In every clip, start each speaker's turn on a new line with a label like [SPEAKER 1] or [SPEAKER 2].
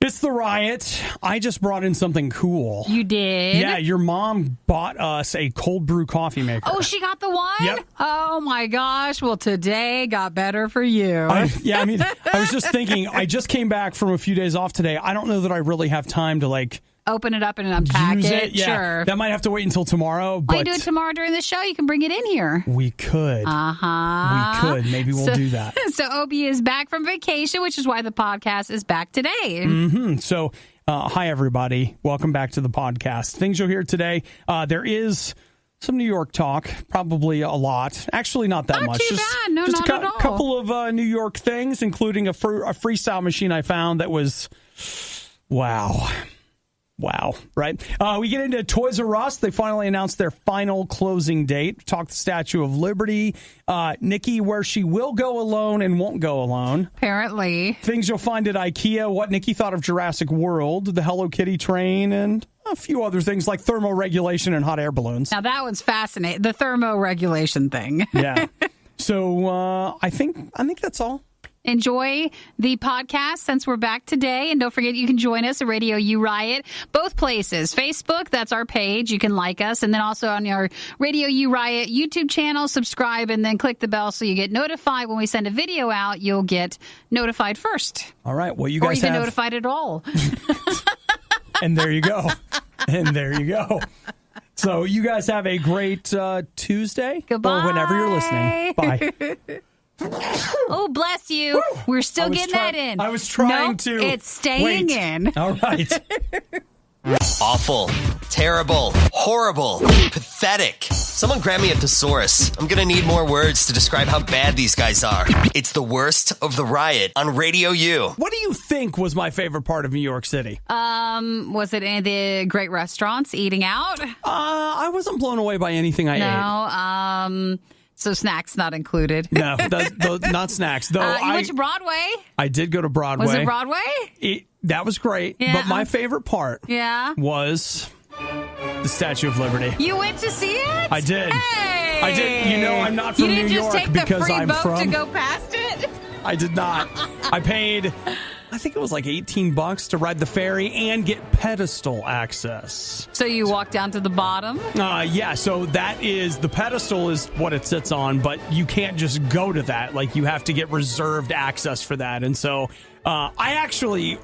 [SPEAKER 1] It's the Riot. I just brought in something cool.
[SPEAKER 2] You did?
[SPEAKER 1] Yeah, your mom bought us a cold brew coffee maker.
[SPEAKER 2] Oh, she got the one?
[SPEAKER 1] Yep.
[SPEAKER 2] Oh, my gosh. Well, today got better for you.
[SPEAKER 1] I was just thinking, I just came back from a few days off today. I don't know that I really have time to,
[SPEAKER 2] open it up and unpack
[SPEAKER 1] use
[SPEAKER 2] it.
[SPEAKER 1] Yeah,
[SPEAKER 2] sure.
[SPEAKER 1] that might have to wait until tomorrow.
[SPEAKER 2] Why do it tomorrow during the show? You can bring it in here.
[SPEAKER 1] We could.
[SPEAKER 2] Uh-huh.
[SPEAKER 1] We could. Maybe we'll do that.
[SPEAKER 2] So Obie is back from vacation, which is why the podcast is back today.
[SPEAKER 1] Mm-hmm. So, hi, everybody. Welcome back to the podcast. Things you'll hear today, there is some New York talk, probably a lot. Actually, not that much.
[SPEAKER 2] Not too bad. No,
[SPEAKER 1] just
[SPEAKER 2] not at all.
[SPEAKER 1] A couple of New York things, including a freestyle machine I found that was, wow, right? We get into Toys R Us. They finally announced their final closing date. Talk the Statue of Liberty. Nikki, where she will go alone and won't go alone.
[SPEAKER 2] Apparently.
[SPEAKER 1] Things you'll find at IKEA. What Nikki thought of Jurassic World. The Hello Kitty train. And a few other things like thermoregulation and hot air balloons.
[SPEAKER 2] Now, that one's fascinating. The thermoregulation thing.
[SPEAKER 1] Yeah. So I think that's all.
[SPEAKER 2] Enjoy the podcast since we're back today. And don't forget, you can join us at RadioU Riot. Both places. Facebook, that's our page. You can like us. And then also on your RadioU Riot YouTube channel, subscribe and then click the bell so you get notified. When we send a video out, you'll get notified first.
[SPEAKER 1] All right. Well, you guys
[SPEAKER 2] or even notified at all.
[SPEAKER 1] And there you go. So you guys have a great Tuesday.
[SPEAKER 2] Goodbye.
[SPEAKER 1] Or whenever you're listening. Bye.
[SPEAKER 2] Oh, bless you.
[SPEAKER 1] Woo!
[SPEAKER 2] We're still getting that in.
[SPEAKER 1] I was trying to.
[SPEAKER 2] It's staying in.
[SPEAKER 1] All right.
[SPEAKER 3] Awful, terrible, horrible, pathetic. Someone grab me a thesaurus. I'm gonna need more words to describe how bad these guys are. It's the worst of the Riot on Radio U.
[SPEAKER 1] What do you think was my favorite part of New York City?
[SPEAKER 2] Was it any of the great restaurants eating out?
[SPEAKER 1] I wasn't blown away by anything I ate.
[SPEAKER 2] No. So snacks not included.
[SPEAKER 1] No, not snacks. Though
[SPEAKER 2] you went to Broadway?
[SPEAKER 1] I did go to Broadway.
[SPEAKER 2] Was it Broadway?
[SPEAKER 1] That was great.
[SPEAKER 2] Yeah.
[SPEAKER 1] But my favorite part was the Statue of Liberty.
[SPEAKER 2] You went to see it?
[SPEAKER 1] I did.
[SPEAKER 2] Hey!
[SPEAKER 1] I did. You know, I'm not from New York because I'm from.
[SPEAKER 2] You didn't just take the free boat to go past it?
[SPEAKER 1] I did not. I paid, I think it was like $18 to ride the ferry and get pedestal access.
[SPEAKER 2] So you walk down to the bottom?
[SPEAKER 1] Yeah, so that is, the pedestal is what it sits on, but you can't just go to that. Like, you have to get reserved access for that. And so I actually,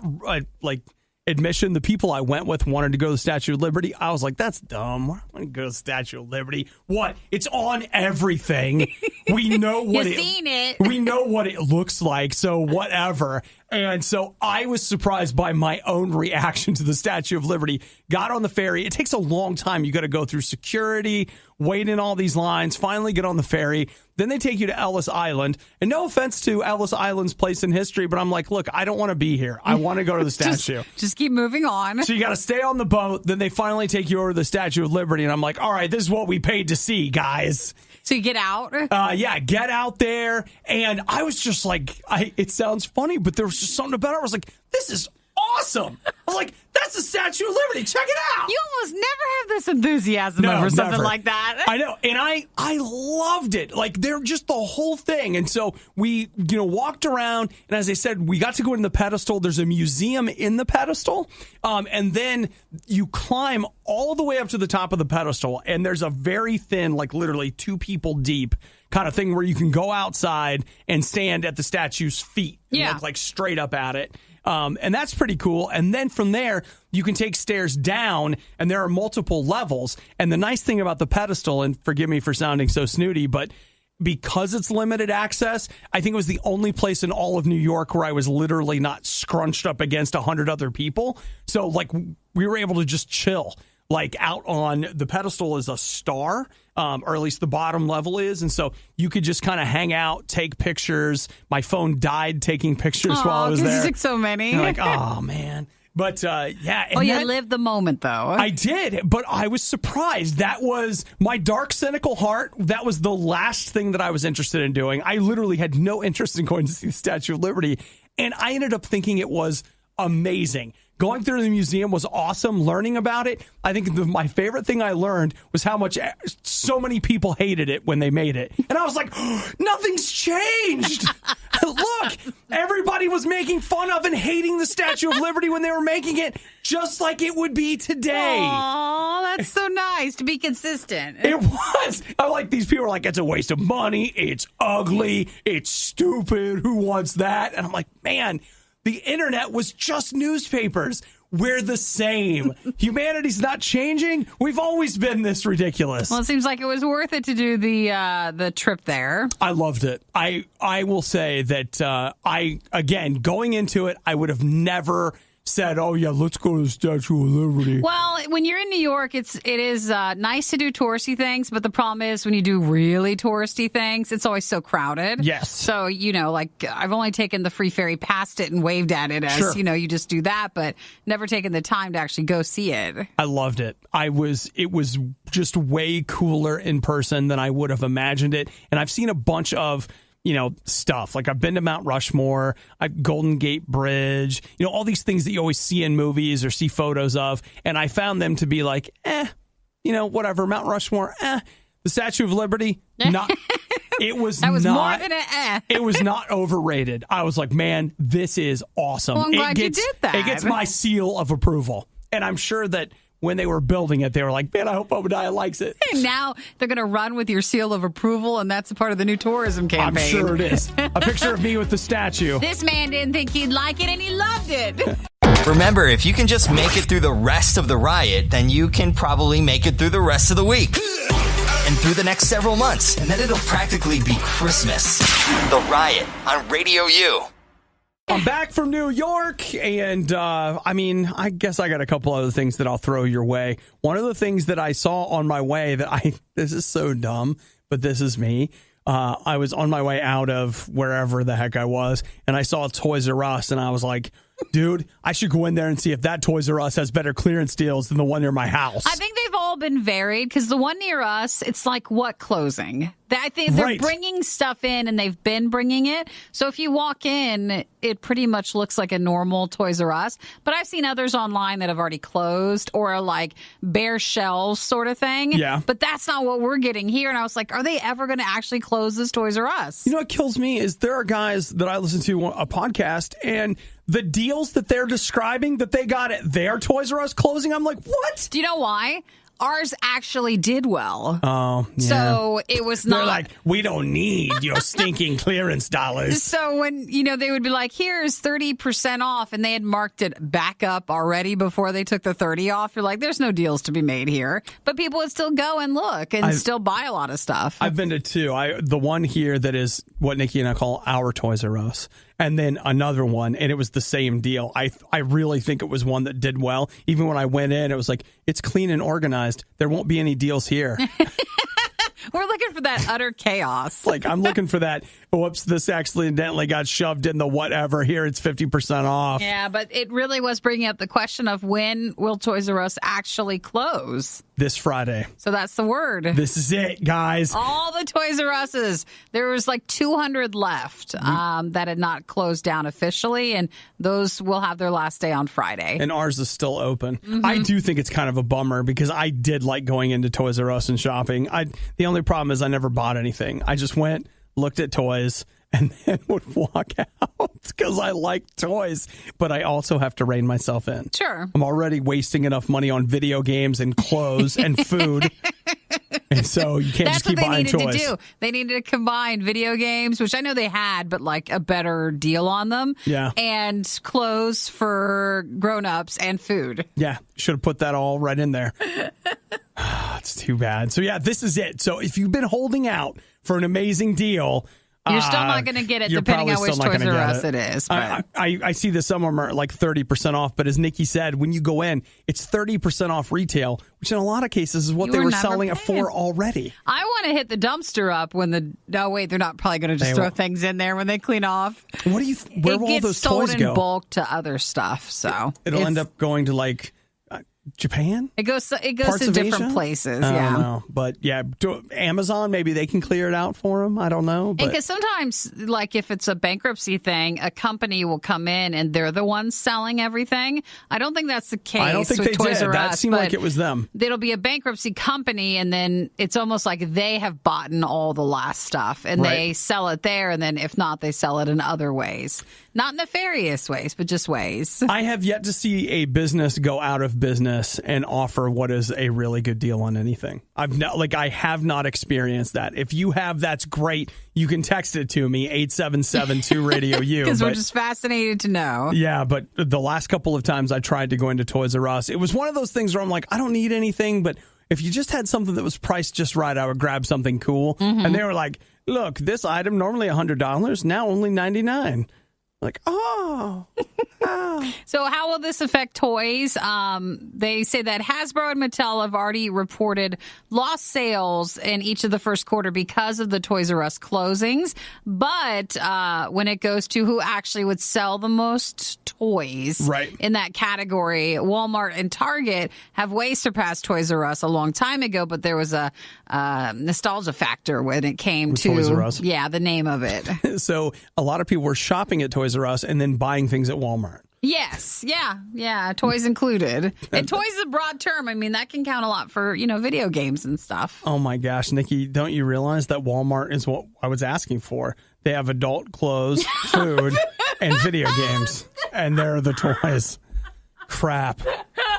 [SPEAKER 1] admission, the people I went with wanted to go to the Statue of Liberty. I was like, that's dumb. I want to go to the Statue of Liberty. What? It's on everything. We know what
[SPEAKER 2] seen it.
[SPEAKER 1] We know what it looks like, so whatever. And so I was surprised by my own reaction to the Statue of Liberty. Got on the ferry. It takes a long time. You got to go through security, wait in all these lines, finally get on the ferry. Then they take you to Ellis Island. And no offense to Ellis Island's place in history, but I'm like, look, I don't want to be here. I want to go to the statue.
[SPEAKER 2] Just keep moving on.
[SPEAKER 1] So you got to stay on the boat. Then they finally take you over to the Statue of Liberty. And I'm like, all right, this is what we paid to see, guys.
[SPEAKER 2] So you get out?
[SPEAKER 1] Yeah, get out there. And I was just like, it sounds funny, but there was just something about it. I was like, this is awesome. I was like, that's the Statue of Liberty. Check it out.
[SPEAKER 2] You almost never have this enthusiasm over something
[SPEAKER 1] never.
[SPEAKER 2] like that.
[SPEAKER 1] I know. And I loved it. Like, they're just the whole thing. And so we, walked around. And as I said, we got to go in the pedestal. There's a museum in the pedestal. And then you climb all the way up to the top of the pedestal. And there's a very thin, like literally 2 people deep kind of thing where you can go outside and stand at the statue's feet and look like straight up at it. And that's pretty cool. And then from there, you can take stairs down, and there are multiple levels. And the nice thing about the pedestal, and forgive me for sounding so snooty, but because it's limited access, I think it was the only place in all of New York where I was literally not scrunched up against 100 other people. So, like, we were able to just chill. Like, out on the pedestal is a star, or at least the bottom level is. And so you could just kind of hang out, take pictures. My phone died taking pictures while I was there.
[SPEAKER 2] You took so many.
[SPEAKER 1] And I'm like, oh, man. But, yeah.
[SPEAKER 2] And you lived the moment, though.
[SPEAKER 1] I did, but I was surprised. That was my dark, cynical heart. That was the last thing that I was interested in doing. I literally had no interest in going to see the Statue of Liberty. And I ended up thinking it was amazing. Going through the museum was awesome. Learning about it, I think my favorite thing I learned was how much so many people hated it when they made it. And I was like, nothing's changed. Look, everybody was making fun of and hating the Statue of Liberty when they were making it, just like it would be today.
[SPEAKER 2] Oh, that's so nice to be consistent.
[SPEAKER 1] It was. I like these people are like, it's a waste of money. It's ugly. It's stupid. Who wants that? And I'm like, man, the internet was just newspapers. We're the same. Humanity's not changing. We've always been this ridiculous.
[SPEAKER 2] Well, it seems like it was worth it to do the trip there.
[SPEAKER 1] I loved it. I will say that going into it, I would have never said, oh, yeah, let's go to the Statue of Liberty.
[SPEAKER 2] Well, when you're in New York, it is nice to do touristy things, but the problem is when you do really touristy things, it's always so crowded.
[SPEAKER 1] Yes.
[SPEAKER 2] So, like I've only taken the free ferry past it and waved at it as,
[SPEAKER 1] sure,
[SPEAKER 2] you just do that, but never taken the time to actually go see it.
[SPEAKER 1] I loved it. It was just way cooler in person than I would have imagined it. And I've seen a bunch of stuff. Like I've been to Mount Rushmore, Golden Gate Bridge, all these things that you always see in movies or see photos of. And I found them to be like, whatever. Mount Rushmore, The Statue of Liberty, not. It was
[SPEAKER 2] that was
[SPEAKER 1] not,
[SPEAKER 2] more than an
[SPEAKER 1] It was not overrated. I was like, man, this is awesome.
[SPEAKER 2] Well, I'm glad you did that.
[SPEAKER 1] It gets my seal of approval. And I'm sure that when they were building it, they were like, man, I hope Obadiah likes it.
[SPEAKER 2] And now they're going to run with your seal of approval, and that's a part of the new tourism campaign.
[SPEAKER 1] I'm sure it is. A picture of me with the statue.
[SPEAKER 2] This man didn't think he'd like it, and he loved it.
[SPEAKER 3] Remember, if you can just make it through the rest of the riot, then you can probably make it through the rest of the week. And through the next several months. And then it'll practically be Christmas. The Riot on Radio U.
[SPEAKER 1] I'm back from New York, and I guess I got a couple other things that I'll throw your way. One of the things that I saw on my way this is so dumb, but this is me. I was on my way out of wherever the heck I was, and I saw Toys R Us, and I was like, dude, I should go in there and see if that Toys R Us has better clearance deals than the one near my house.
[SPEAKER 2] I think they've all been varied, because the one near us, it's like, what, closing? I think they're bringing stuff in, and they've been bringing it. So if you walk in, it pretty much looks like a normal Toys R Us. But I've seen others online that have already closed, or like bare shelves sort of thing.
[SPEAKER 1] Yeah.
[SPEAKER 2] But that's not what we're getting here. And I was like, are they ever going to actually close this Toys R Us?
[SPEAKER 1] You know what kills me is there are guys that I listen to a podcast, and the deals that they're describing that they got at their Toys R Us closing, I'm like, what?
[SPEAKER 2] Do you know why? Ours actually did well.
[SPEAKER 1] Oh, yeah.
[SPEAKER 2] So it was not.
[SPEAKER 1] They're like, we don't need your stinking clearance dollars.
[SPEAKER 2] So when, they would be like, here's 30% off, and they had marked it back up already before they took the 30 off. You're like, there's no deals to be made here. But people would still go and look and still buy a lot of stuff.
[SPEAKER 1] I've been to two. The one here that is what Nikki and I call our Toys R Us. And then another one, and it was the same deal. I really think it was one that did well. Even when I went in, it was like, it's clean and organized. There won't be any deals here.
[SPEAKER 2] We're looking for that utter chaos.
[SPEAKER 1] Like, I'm looking for that, whoops, this accidentally got shoved in the whatever. Here, it's 50% off.
[SPEAKER 2] Yeah, but it really was bringing up the question of when will Toys R Us actually close?
[SPEAKER 1] This Friday.
[SPEAKER 2] So that's the word.
[SPEAKER 1] This is it, guys.
[SPEAKER 2] All the Toys R Us's. There was like 200 left that had not closed down officially, and those will have their last day on Friday.
[SPEAKER 1] And ours is still open.
[SPEAKER 2] Mm-hmm.
[SPEAKER 1] I do think it's kind of a bummer because I did like going into Toys R Us and shopping. The only problem is I never bought anything. I just went, looked at toys, and then would walk out because I like toys. But I also have to rein myself in.
[SPEAKER 2] Sure.
[SPEAKER 1] I'm already wasting enough money on video games and clothes and food. And so you can't just keep buying toys. That's what they needed to do.
[SPEAKER 2] They needed to combine video games, which I know they had, but like a better deal on them.
[SPEAKER 1] Yeah.
[SPEAKER 2] And clothes for grown-ups and food.
[SPEAKER 1] Yeah. Should have put that all right in there. It's too bad. So, yeah, this is it. So if you've been holding out for an amazing deal,
[SPEAKER 2] you're still not going to get it, depending on which Toys R Us it is. But.
[SPEAKER 1] I see that some of them are like 30% off, but as Nikki said, when you go in, it's 30% off retail, which in a lot of cases is what they were selling it for already.
[SPEAKER 2] I want to hit the dumpster up when they're not probably going to just throw things in there when they clean off.
[SPEAKER 1] What do you? Where will all those toys go?
[SPEAKER 2] It gets sold in bulk to other stuff, so
[SPEAKER 1] it'll end up going to like Japan?
[SPEAKER 2] It goes
[SPEAKER 1] Parts
[SPEAKER 2] to
[SPEAKER 1] of
[SPEAKER 2] different
[SPEAKER 1] Asia?
[SPEAKER 2] places.
[SPEAKER 1] I
[SPEAKER 2] Yeah.
[SPEAKER 1] don't know. But yeah, Amazon, maybe they can clear it out for them. I don't know. But
[SPEAKER 2] Because sometimes, like if it's a bankruptcy thing, a company will come in and they're the ones selling everything. I don't think that's the case.
[SPEAKER 1] I don't think
[SPEAKER 2] with
[SPEAKER 1] they
[SPEAKER 2] Toys
[SPEAKER 1] did.
[SPEAKER 2] R
[SPEAKER 1] That
[SPEAKER 2] Us,
[SPEAKER 1] seemed
[SPEAKER 2] but
[SPEAKER 1] like it was them.
[SPEAKER 2] It'll be a bankruptcy company, and then it's almost like they have bought in all the last stuff, and
[SPEAKER 1] Right.
[SPEAKER 2] they sell it there, and then if not, they sell it in other ways. Not nefarious ways, but just ways.
[SPEAKER 1] I have yet to see a business go out of business and offer what is a really good deal on anything. I have not experienced that. If you have, that's great. You can text it to me, 877-2-RADIO-U.
[SPEAKER 2] Because we're just fascinated to know.
[SPEAKER 1] Yeah, but the last couple of times I tried to go into Toys R Us, it was one of those things where I'm like, I don't need anything, but if you just had something that was priced just right, I would grab something cool.
[SPEAKER 2] Mm-hmm.
[SPEAKER 1] And they were like, look, this item normally $100, now only $99. Like, oh.
[SPEAKER 2] So how will this affect toys? They say that Hasbro and Mattel have already reported lost sales in each of the first quarter because of the Toys R Us closings. But when it goes to who actually would sell the most toys
[SPEAKER 1] Right.
[SPEAKER 2] in that category, Walmart and Target have way surpassed Toys R Us a long time ago. But there was a nostalgia factor when it came to
[SPEAKER 1] Toys R Us?
[SPEAKER 2] Yeah, the name of it.
[SPEAKER 1] So a lot of people were shopping at Toys R Us and then buying things at Walmart.
[SPEAKER 2] Yes. Yeah. Toys included. And toys is a broad term. I mean, that can count a lot for, video games and stuff.
[SPEAKER 1] Oh my gosh, Nikki, don't you realize that Walmart is what I was asking for? They have adult clothes, food, and video games. And there are the toys. Crap.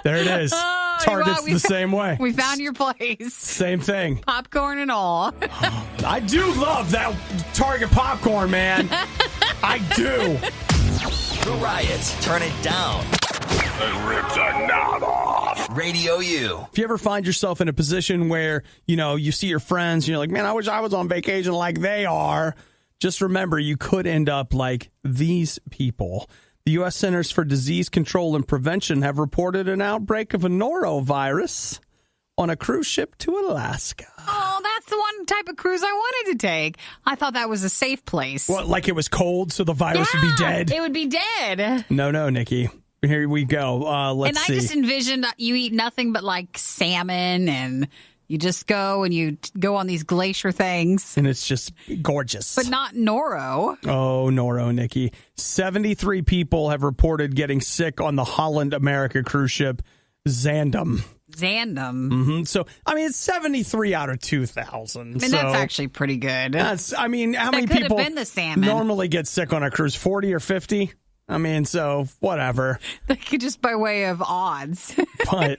[SPEAKER 1] There it is. Target's the same way.
[SPEAKER 2] We found your place.
[SPEAKER 1] Same thing.
[SPEAKER 2] Popcorn and all.
[SPEAKER 1] I do love that Target popcorn, man. I do.
[SPEAKER 3] The Riot. Turn it down.
[SPEAKER 4] Rip the knob off.
[SPEAKER 3] Radio U.
[SPEAKER 1] If you ever find yourself in a position where, you see your friends and you're like, man, I wish I was on vacation like they are, just remember you could end up like these people. The U.S. Centers for Disease Control and Prevention have reported an outbreak of a norovirus on a cruise ship to Alaska.
[SPEAKER 2] Oh, that's the one type of cruise I wanted to take. I thought that was a safe place.
[SPEAKER 1] What, like it was cold, so the virus would be dead?
[SPEAKER 2] It would be dead.
[SPEAKER 1] No, Nikki. Here we go. Let's see.
[SPEAKER 2] And I just envisioned you eat nothing but like salmon, and you just go and you go on these glacier things.
[SPEAKER 1] And it's just gorgeous.
[SPEAKER 2] But not noro.
[SPEAKER 1] Oh, noro, Nikki. 73 people have reported getting sick on the Holland America cruise ship Zandam. So, it's 73 out of 2,000.
[SPEAKER 2] That's actually pretty good.
[SPEAKER 1] How many
[SPEAKER 2] could
[SPEAKER 1] people
[SPEAKER 2] have been the salmon.
[SPEAKER 1] normally get sick on a cruise? 40 or 50? So whatever.
[SPEAKER 2] They could just by way of odds.
[SPEAKER 1] But,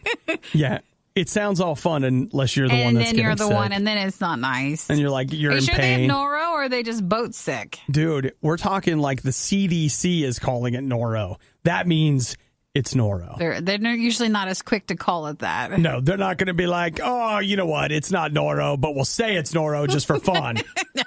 [SPEAKER 1] yeah, it sounds all fun unless you're the one that's getting sick.
[SPEAKER 2] And then you're the one, and then it's not nice.
[SPEAKER 1] And you're like, you're
[SPEAKER 2] Are you
[SPEAKER 1] in
[SPEAKER 2] sure
[SPEAKER 1] pain.
[SPEAKER 2] they have noro, or are they just boat sick?
[SPEAKER 1] Dude, we're talking like the CDC is calling it noro. That means it's noro.
[SPEAKER 2] They're usually not as quick to call it that.
[SPEAKER 1] No, they're not going to be like, oh, you know what? It's not noro, but we'll say it's noro just for fun.
[SPEAKER 2] No,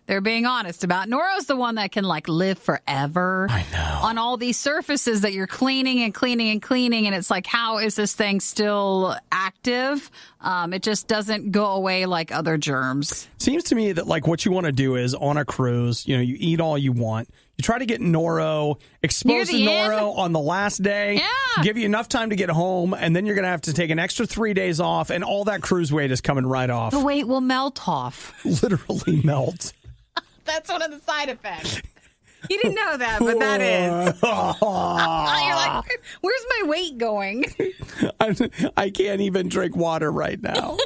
[SPEAKER 2] they're being honest about. Noro's the one that can live forever.
[SPEAKER 1] I know.
[SPEAKER 2] On all these surfaces that you're cleaning and cleaning and cleaning, and it's like, how is this thing still active? It just doesn't go away like other germs.
[SPEAKER 1] Seems to me that what you want to do is on a cruise, you eat all you want. You try to get noro, expose the noro on the last day, give you enough time to get home, and then you're going to have to take an extra 3 days off, and all that cruise weight is coming right off.
[SPEAKER 2] The weight will melt off.
[SPEAKER 1] Literally melt.
[SPEAKER 2] That's one of the side effects. You didn't know that, but that is. You're like, where's my weight going?
[SPEAKER 1] I can't even drink water right now.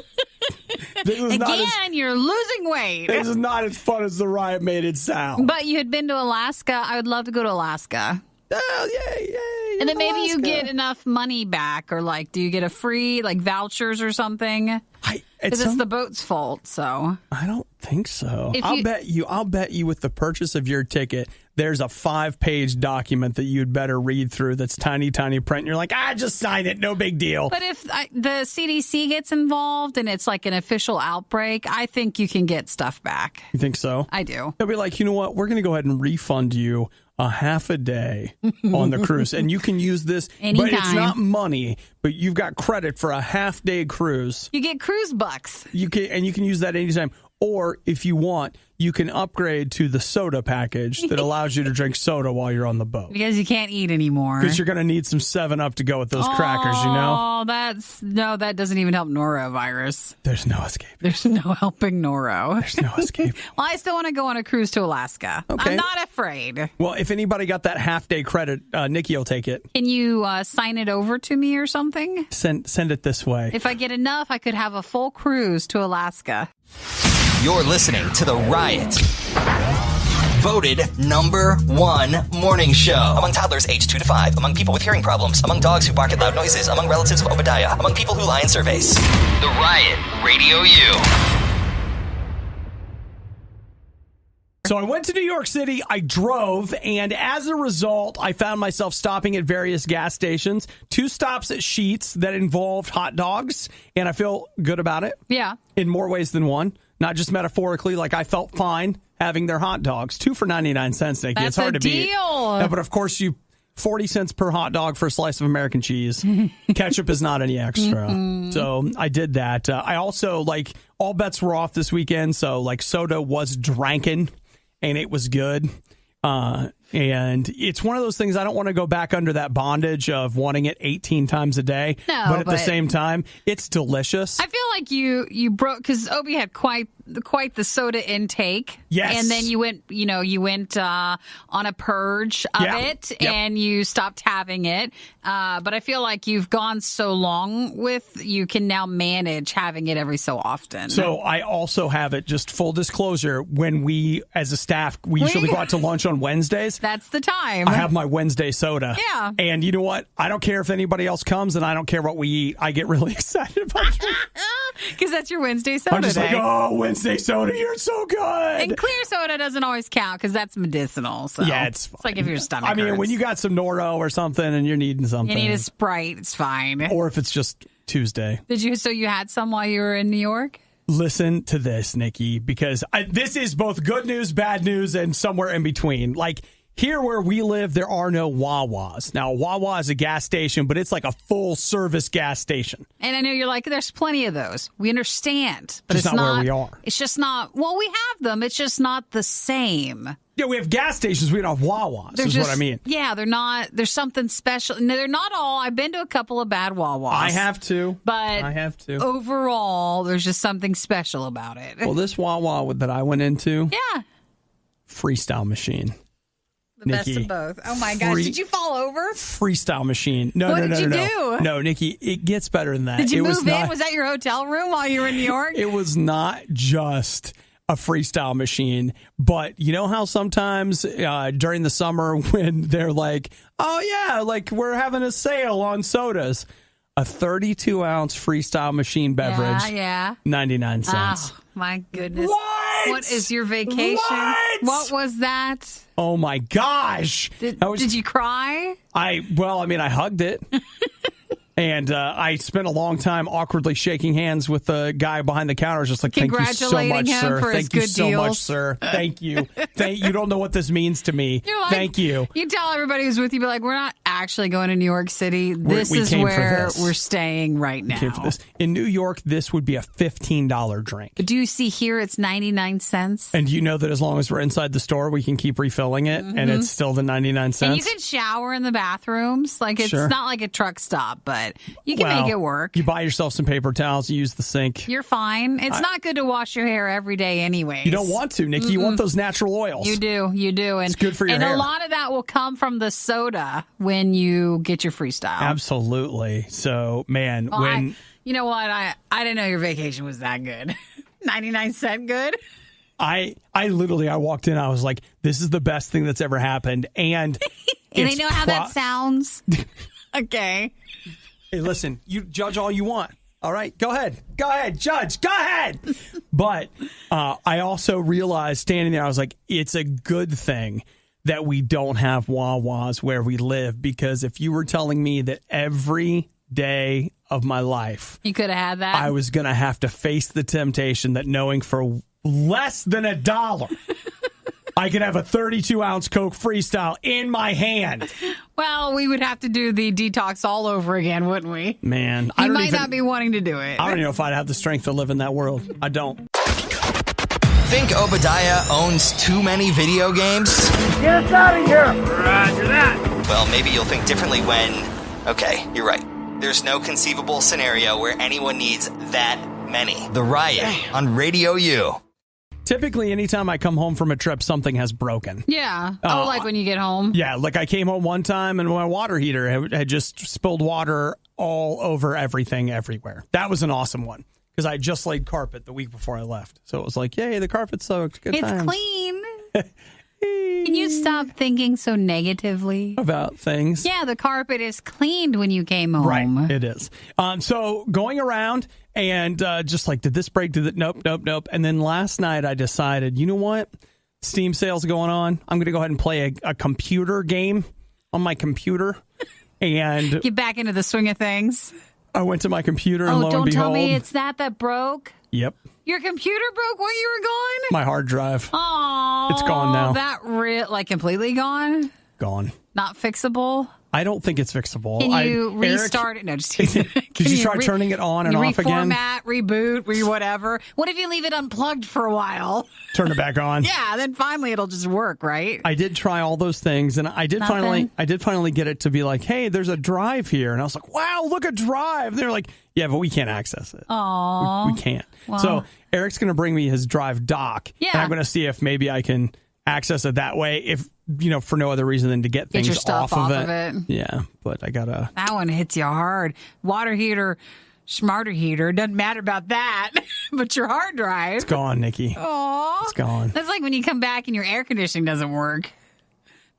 [SPEAKER 2] You're losing weight.
[SPEAKER 1] This is not as fun as the riot made it sound.
[SPEAKER 2] But you had been to Alaska. I would love to go to Alaska.
[SPEAKER 1] Oh, yay.
[SPEAKER 2] And then maybe you get enough money back, or do you get a free vouchers or something? Because it's the boat's fault, so.
[SPEAKER 1] I don't think so. I'll bet you with the purchase of your ticket, there's a 5-page document that you'd better read through that's tiny, tiny print. And you're like, just sign it. No big deal.
[SPEAKER 2] But if the CDC gets involved and it's an official outbreak, I think you can get stuff back.
[SPEAKER 1] You think so?
[SPEAKER 2] I do.
[SPEAKER 1] They'll be like, you know what? We're going to go ahead and refund you a half a day on the cruise. And you can use this,
[SPEAKER 2] anytime.
[SPEAKER 1] But it's not money, but you've got credit for a half-day cruise.
[SPEAKER 2] You get cruise bucks.
[SPEAKER 1] You can use that anytime. Or if you want, you can upgrade to the soda package that allows you to drink soda while you're on the boat.
[SPEAKER 2] Because you can't eat anymore.
[SPEAKER 1] Because you're going to need some 7-Up to go with those crackers, you know?
[SPEAKER 2] Oh, that doesn't even help norovirus.
[SPEAKER 1] There's no escape.
[SPEAKER 2] There's no helping noro.
[SPEAKER 1] There's no escape.
[SPEAKER 2] Well, I still want to go on a cruise to Alaska.
[SPEAKER 1] Okay.
[SPEAKER 2] I'm not afraid.
[SPEAKER 1] Well, if anybody got that half-day credit, Nikki will take it.
[SPEAKER 2] Can you sign it over to me or something?
[SPEAKER 1] Send it this way.
[SPEAKER 2] If I get enough, I could have a full cruise to Alaska.
[SPEAKER 3] You're listening to The Riot. Voted #1 morning show. Among toddlers aged 2 to 5. Among people with hearing problems. Among dogs who bark at loud noises. Among relatives of Obadiah. Among people who lie in surveys. The Riot, Radio U.
[SPEAKER 1] So I went to New York City, I drove, and as a result, I found myself stopping at various gas stations. 2 stops at Sheetz that involved hot dogs, and I feel good about it.
[SPEAKER 2] Yeah.
[SPEAKER 1] In more ways than one. Not just metaphorically, like I felt fine having their hot dogs. 2 for 99 cents, Nikki.
[SPEAKER 2] That's
[SPEAKER 1] it's hard
[SPEAKER 2] a
[SPEAKER 1] to beat.
[SPEAKER 2] deal.
[SPEAKER 1] Yeah, but of course, 40 cents per hot dog for a slice of American cheese. Ketchup is not any extra. So I did that. I also, all bets were off this weekend, so, soda was drankin'. And it was good. And it's one of those things, I don't want to go back under that bondage of wanting it 18 times a day.
[SPEAKER 2] No,
[SPEAKER 1] but at the same time, it's delicious.
[SPEAKER 2] I feel like you broke, because Obi had quite the soda intake.
[SPEAKER 1] Yes.
[SPEAKER 2] And then you went on a purge of it, and you stopped having it. But I feel like you've gone so long you can now manage having it every so often.
[SPEAKER 1] So I also have it, just full disclosure, when we, as a staff, we usually go out to lunch on Wednesdays.
[SPEAKER 2] That's the time.
[SPEAKER 1] I have my Wednesday soda.
[SPEAKER 2] Yeah.
[SPEAKER 1] And you know what? I don't care if anybody else comes, and I don't care what we eat. I get really excited about it.
[SPEAKER 2] Because that's your Wednesday soda
[SPEAKER 1] I'm just
[SPEAKER 2] day.
[SPEAKER 1] like, oh, Wednesday soda, you're so good.
[SPEAKER 2] And clear soda doesn't always count because that's medicinal. So
[SPEAKER 1] yeah, it's fine.
[SPEAKER 2] It's like if your stomach
[SPEAKER 1] I mean,
[SPEAKER 2] hurts.
[SPEAKER 1] when you got some Noro or something and you're needing something.
[SPEAKER 2] You need a Sprite, it's fine.
[SPEAKER 1] Or if it's just Tuesday.
[SPEAKER 2] So you had some while you were in New York?
[SPEAKER 1] Listen to this, Nikki, because this is both good news, bad news, and somewhere in between. Here where we live, there are no Wawas. Now, Wawa is a gas station, but it's like a full-service gas station.
[SPEAKER 2] And I know you're like, there's plenty of those. We understand. But
[SPEAKER 1] Just
[SPEAKER 2] it's
[SPEAKER 1] not where we are.
[SPEAKER 2] It's just not, well, we have them. It's just not the same.
[SPEAKER 1] Yeah, we have gas stations. We don't have Wawas, is what I mean.
[SPEAKER 2] Yeah, they're not, there's something special. No, they're not all. I've been to a couple of bad Wawas.
[SPEAKER 1] I have to.
[SPEAKER 2] But
[SPEAKER 1] I have to.
[SPEAKER 2] Overall, there's just something special about it.
[SPEAKER 1] Well, this Wawa that I went into,
[SPEAKER 2] yeah.
[SPEAKER 1] Freestyle machine.
[SPEAKER 2] The
[SPEAKER 1] Nikki,
[SPEAKER 2] best of both. Oh my gosh. Did you fall over?
[SPEAKER 1] Freestyle machine. No.
[SPEAKER 2] What did you do?
[SPEAKER 1] No, Nikki, it gets better than that.
[SPEAKER 2] Did you move in? Was that your hotel room while you were in New York?
[SPEAKER 1] It was not just a freestyle machine, but you know how sometimes during the summer when they're like, oh yeah, we're having a sale on sodas. A 32-ounce freestyle machine beverage.
[SPEAKER 2] Yeah.
[SPEAKER 1] 99 cents.
[SPEAKER 2] Oh, my goodness.
[SPEAKER 1] What
[SPEAKER 2] is your vacation? What was that?
[SPEAKER 1] Oh, my gosh.
[SPEAKER 2] Did you cry?
[SPEAKER 1] I hugged it. And I spent a long time awkwardly shaking hands with the guy behind the counter. Just like, thank you so much, sir. Thank you so much, sir. Thank you. You don't know what this means to me. Thank you.
[SPEAKER 2] You tell everybody who's with you, be like, we're not actually going to New York City. This is where we're staying right now.
[SPEAKER 1] We came for this. In New York, this would be a $15 drink.
[SPEAKER 2] But do you see here it's 99 cents?
[SPEAKER 1] And you know that as long as we're inside the store, we can keep refilling it, and it's still the 99 cents.
[SPEAKER 2] And you can shower in the bathrooms. It's not like a truck stop, but you can make it work.
[SPEAKER 1] You buy yourself some paper towels, you use the sink.
[SPEAKER 2] You're fine. It's not good to wash your hair every day anyway.
[SPEAKER 1] You don't want to, Nikki. You want those natural oils.
[SPEAKER 2] You do. And
[SPEAKER 1] it's good for your hair.
[SPEAKER 2] And a lot of that will come from the soda when you get your Freestyle.
[SPEAKER 1] Absolutely. So, man,
[SPEAKER 2] you know what? I didn't know your vacation was that good. 99 cent good?
[SPEAKER 1] I literally walked in, I was like, this is the best thing that's ever happened. And
[SPEAKER 2] I know how that sounds. Okay.
[SPEAKER 1] Hey, listen, you judge all you want. All right, go ahead, judge, go ahead. But I also realized standing there, I was like, it's a good thing that we don't have Wawas where we live, because if you were telling me that every day of my life
[SPEAKER 2] you could have had that,
[SPEAKER 1] I was going to have to face the temptation that knowing for less than $1 I could have a 32-ounce Coke Freestyle in my hand.
[SPEAKER 2] Well, we would have to do the detox all over again, wouldn't we?
[SPEAKER 1] Man,
[SPEAKER 2] you might not be wanting to do it.
[SPEAKER 1] I don't even know if I'd have the strength to live in that world. I don't.
[SPEAKER 3] Think Obadiah owns too many video games?
[SPEAKER 4] Get us out of here! Roger that!
[SPEAKER 3] Well, maybe you'll think differently when... Okay, you're right. There's no conceivable scenario where anyone needs that many. The Riot on RadioU.
[SPEAKER 1] Typically, anytime I come home from a trip, something has broken.
[SPEAKER 2] Yeah. Like when you get home.
[SPEAKER 1] Yeah, like I came home one time and my water heater had just spilled water all over everything everywhere. That was an awesome one because I just laid carpet the week before I left. So it was like, yay, the carpet soaked. Good times.
[SPEAKER 2] It's clean. Can you stop thinking so negatively
[SPEAKER 1] About things?
[SPEAKER 2] Yeah, the carpet is cleaned when you came home.
[SPEAKER 1] Right, it is. So going around and just like, did this break? Did it? Nope. And then last night I decided, you know what? Steam sale's going on. I'm going to go ahead and play a computer game on my computer. And
[SPEAKER 2] get back into the swing of things.
[SPEAKER 1] I went to my computer and lo and
[SPEAKER 2] don't
[SPEAKER 1] behold.
[SPEAKER 2] tell me it's that broke.
[SPEAKER 1] Yep.
[SPEAKER 2] Your computer broke while you were gone?
[SPEAKER 1] My hard drive.
[SPEAKER 2] Oh,
[SPEAKER 1] it's gone now.
[SPEAKER 2] Like completely gone?
[SPEAKER 1] Gone.
[SPEAKER 2] Not fixable?
[SPEAKER 1] I don't think it's fixable.
[SPEAKER 2] Can you restart it? No, just kidding.
[SPEAKER 1] Did you try turning it on and off again?
[SPEAKER 2] Reformat, reboot, whatever. What if you leave it unplugged for a while?
[SPEAKER 1] Turn it back on.
[SPEAKER 2] Yeah, then finally it'll just work, right?
[SPEAKER 1] I did try all those things, and I did finally get it to be like, hey, there's a drive here, and I was like, wow, look, a drive. They're like, yeah, but we can't access it.
[SPEAKER 2] Aww.
[SPEAKER 1] We can't.
[SPEAKER 2] Wow.
[SPEAKER 1] So Eric's going to bring me his drive dock, and I'm going to see if maybe I can access it that way. If for no other reason than to get things
[SPEAKER 2] your stuff
[SPEAKER 1] off of it. Yeah, but I gotta.
[SPEAKER 2] That one hits you hard. Water heater, smarter heater. Doesn't matter about that. But your hard drive.
[SPEAKER 1] It's gone, Nikki.
[SPEAKER 2] Aww.
[SPEAKER 1] It's gone.
[SPEAKER 2] That's like when you come back and your air conditioning doesn't work.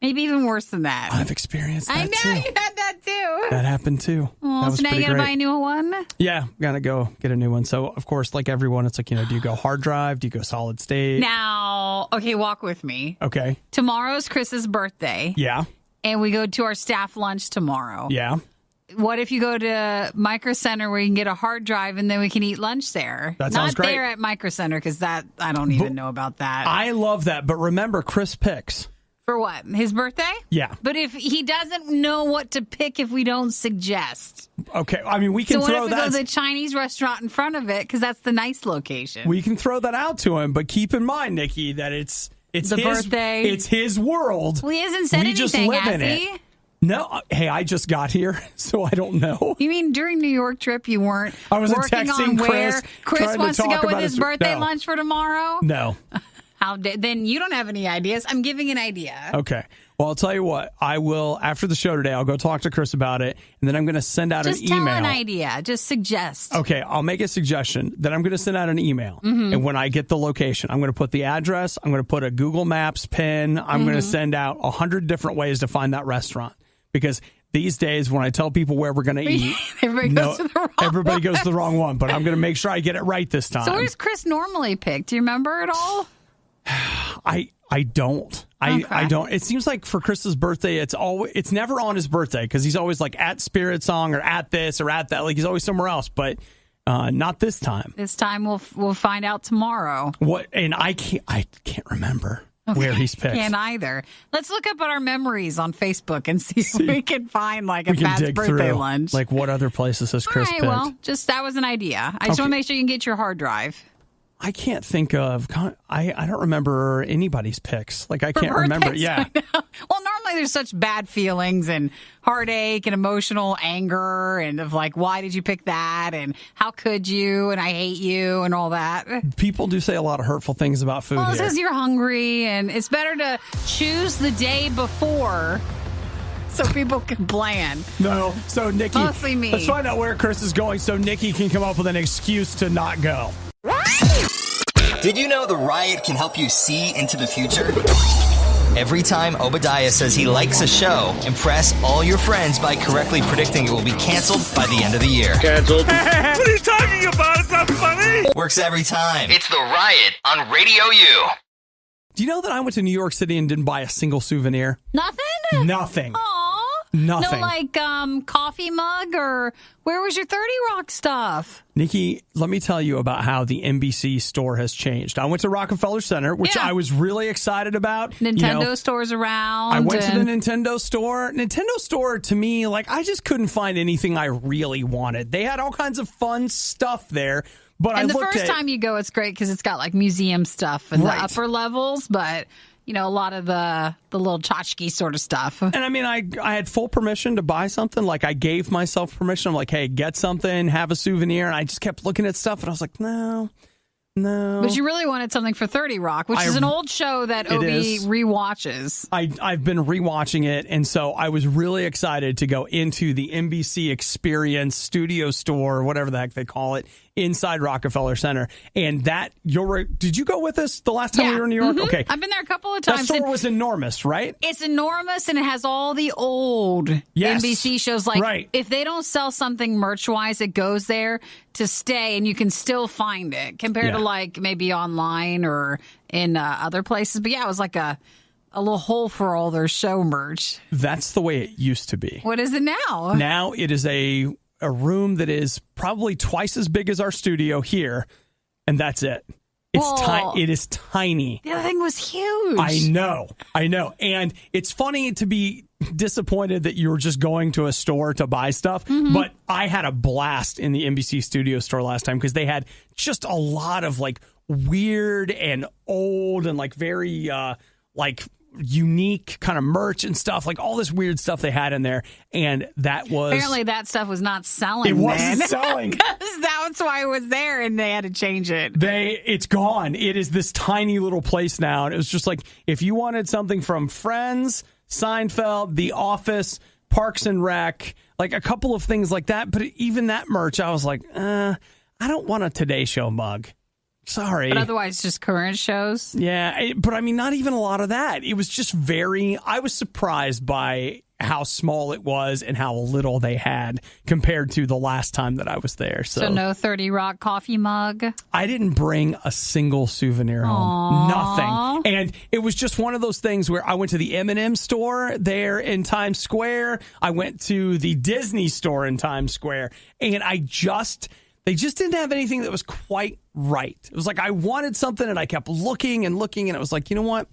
[SPEAKER 2] Maybe even worse than that.
[SPEAKER 1] I've experienced that
[SPEAKER 2] I know
[SPEAKER 1] too.
[SPEAKER 2] You had that too.
[SPEAKER 1] That happened too.
[SPEAKER 2] Oh, so now you gotta buy a new one?
[SPEAKER 1] Yeah, gotta go get a new one. So of course, like everyone, it's like, do you go hard drive? Do you go solid state?
[SPEAKER 2] Now, okay, walk with me.
[SPEAKER 1] Okay.
[SPEAKER 2] Tomorrow's Chris's birthday.
[SPEAKER 1] Yeah.
[SPEAKER 2] And we go to our staff lunch tomorrow.
[SPEAKER 1] Yeah.
[SPEAKER 2] What if you go to Micro Center where you can get a hard drive and then we can eat lunch there?
[SPEAKER 1] That sounds great.
[SPEAKER 2] Not there at Micro Center because I don't even know about that.
[SPEAKER 1] I love that. But remember, Chris picks.
[SPEAKER 2] For what? His birthday?
[SPEAKER 1] Yeah.
[SPEAKER 2] But if he doesn't know what to pick if we don't suggest.
[SPEAKER 1] Okay. I mean, we can
[SPEAKER 2] throw that. So what if we go to the Chinese restaurant in front of it because that's the nice location?
[SPEAKER 1] We can throw that out to him, but keep in mind, Nikki, that it's
[SPEAKER 2] the
[SPEAKER 1] his
[SPEAKER 2] birthday.
[SPEAKER 1] It's his world.
[SPEAKER 2] Well, he hasn't said anything,
[SPEAKER 1] just live
[SPEAKER 2] has
[SPEAKER 1] in
[SPEAKER 2] he?
[SPEAKER 1] it. No, hey, I just got here, so I don't know.
[SPEAKER 2] You mean during New York trip you weren't
[SPEAKER 1] I was
[SPEAKER 2] working
[SPEAKER 1] texting
[SPEAKER 2] on
[SPEAKER 1] Chris,
[SPEAKER 2] where Chris wants to go with his birthday
[SPEAKER 1] no.
[SPEAKER 2] lunch for tomorrow?
[SPEAKER 1] No.
[SPEAKER 2] Then you don't have any ideas. I'm giving an idea.
[SPEAKER 1] Okay. Well, I'll tell you what. I will, after the show today, I'll go talk to Chris about it, and then I'm going to send out an email.
[SPEAKER 2] Just tell an idea. Just suggest.
[SPEAKER 1] Okay. I'll make a suggestion. Then I'm going to send out an email. Mm-hmm. And when I get the location, I'm going to put the address. I'm going to put a Google Maps pin. I'm going to send out 100 different ways to find that restaurant. Because these days, when I tell people where we're going to eat,
[SPEAKER 2] everybody goes to the wrong
[SPEAKER 1] one. But I'm going to make sure I get it right this time.
[SPEAKER 2] So where does Chris normally pick? Do you remember at all?
[SPEAKER 1] I don't. I don't. It seems like for Chris's birthday, it's never on his birthday because he's always like at Spirit Song or at this or at that. Like he's always somewhere else, but not this time.
[SPEAKER 2] This time we'll find out tomorrow.
[SPEAKER 1] What? And I can't remember where he's picked.
[SPEAKER 2] Can't either. Let's look up at our memories on Facebook and see if we can find like a past birthday lunch.
[SPEAKER 1] Like what other places has Chris picked?
[SPEAKER 2] Well, that was an idea. I just want to make sure you can get your hard drive.
[SPEAKER 1] I can't think of. I don't remember anybody's picks. Like I can't remember. Yeah.
[SPEAKER 2] Well, normally there's such bad feelings and heartache and emotional anger and of like, why did you pick that? And how could you? And I hate you and all that.
[SPEAKER 1] People do say a lot of hurtful things about food.
[SPEAKER 2] Well, it says you're hungry and it's better to choose the day before so people can plan.
[SPEAKER 1] No. So Nikki,
[SPEAKER 2] mostly me.
[SPEAKER 1] Let's find out where Chris is going so Nikki can come up with an excuse to not go.
[SPEAKER 3] Did you know the Riot can help you see into the future? Every time Obadiah says he likes a show, impress all your friends by correctly predicting it will be canceled by the end of the year.
[SPEAKER 4] Canceled. What are you talking about? It's not funny.
[SPEAKER 3] Works every time. It's the Riot on RadioU.
[SPEAKER 1] Do you know that I went to New York City and didn't buy a single souvenir?
[SPEAKER 2] Nothing?
[SPEAKER 1] Nothing.
[SPEAKER 2] Aw.
[SPEAKER 1] Nothing.
[SPEAKER 2] No, like coffee mug or where was your 30 Rock stuff?
[SPEAKER 1] Nikki, let me tell you about how the NBC store has changed. I went to Rockefeller Center, which I was really excited about.
[SPEAKER 2] Nintendo stores around.
[SPEAKER 1] I went to the Nintendo store. Nintendo store, to me, like I just couldn't find anything I really wanted. They had all kinds of fun stuff there, But
[SPEAKER 2] And the first time you go, it's great because it's got like museum stuff in the upper levels, but a lot of the little tchotchke sort of stuff.
[SPEAKER 1] And I mean, I had full permission to buy something. Like, I gave myself permission. I'm like, hey, get something, have a souvenir. And I just kept looking at stuff, and I was like, no.
[SPEAKER 2] But you really wanted something for 30 Rock, which is an old show that Obi rewatches.
[SPEAKER 1] I've been rewatching it, and so I was really excited to go into the NBC Experience Studio Store, whatever the heck they call it, inside Rockefeller Center. And did you go with us the last time we were in New York?
[SPEAKER 2] Mm-hmm.
[SPEAKER 1] Okay.
[SPEAKER 2] I've been there a couple of times.
[SPEAKER 1] That store was enormous, right?
[SPEAKER 2] It's enormous, and it has all the old NBC shows. Like, if they don't sell something merch-wise, it goes there to stay, and you can still find it compared to like maybe online or in other places. But yeah, it was like a little hole for all their show merch.
[SPEAKER 1] That's the way it used to be.
[SPEAKER 2] What is it now?
[SPEAKER 1] Now it is a room that is probably twice as big as our studio here, and that's it. It's tiny. It is tiny.
[SPEAKER 2] The other thing was huge.
[SPEAKER 1] I know. And it's funny to be disappointed that you were just going to a store to buy stuff, but I had a blast in the NBC Studio Store last time because they had just a lot of like weird and old and like very like unique kind of merch and stuff, like all this weird stuff they had in there, and that was
[SPEAKER 2] apparently that stuff was not selling.
[SPEAKER 1] It wasn't selling.
[SPEAKER 2] That's why it was there, and they had to change it.
[SPEAKER 1] It's gone. It is this tiny little place now, and it was just like if you wanted something from Friends, Seinfeld, The Office, Parks and Rec, like a couple of things like that. But even that merch, I was like, I don't want a Today Show mug. Sorry.
[SPEAKER 2] But otherwise, just current shows?
[SPEAKER 1] Yeah, but I mean, not even a lot of that. It was just I was surprised by how small it was and how little they had compared to the last time that I was there. So
[SPEAKER 2] no 30 Rock coffee mug?
[SPEAKER 1] I didn't bring a single souvenir home. Nothing. And it was just one of those things where I went to the M&M store there in Times Square. I went to the Disney store in Times Square. And they just didn't have anything that was quite right. It was like I wanted something and I kept looking and looking, and it was like, you know what?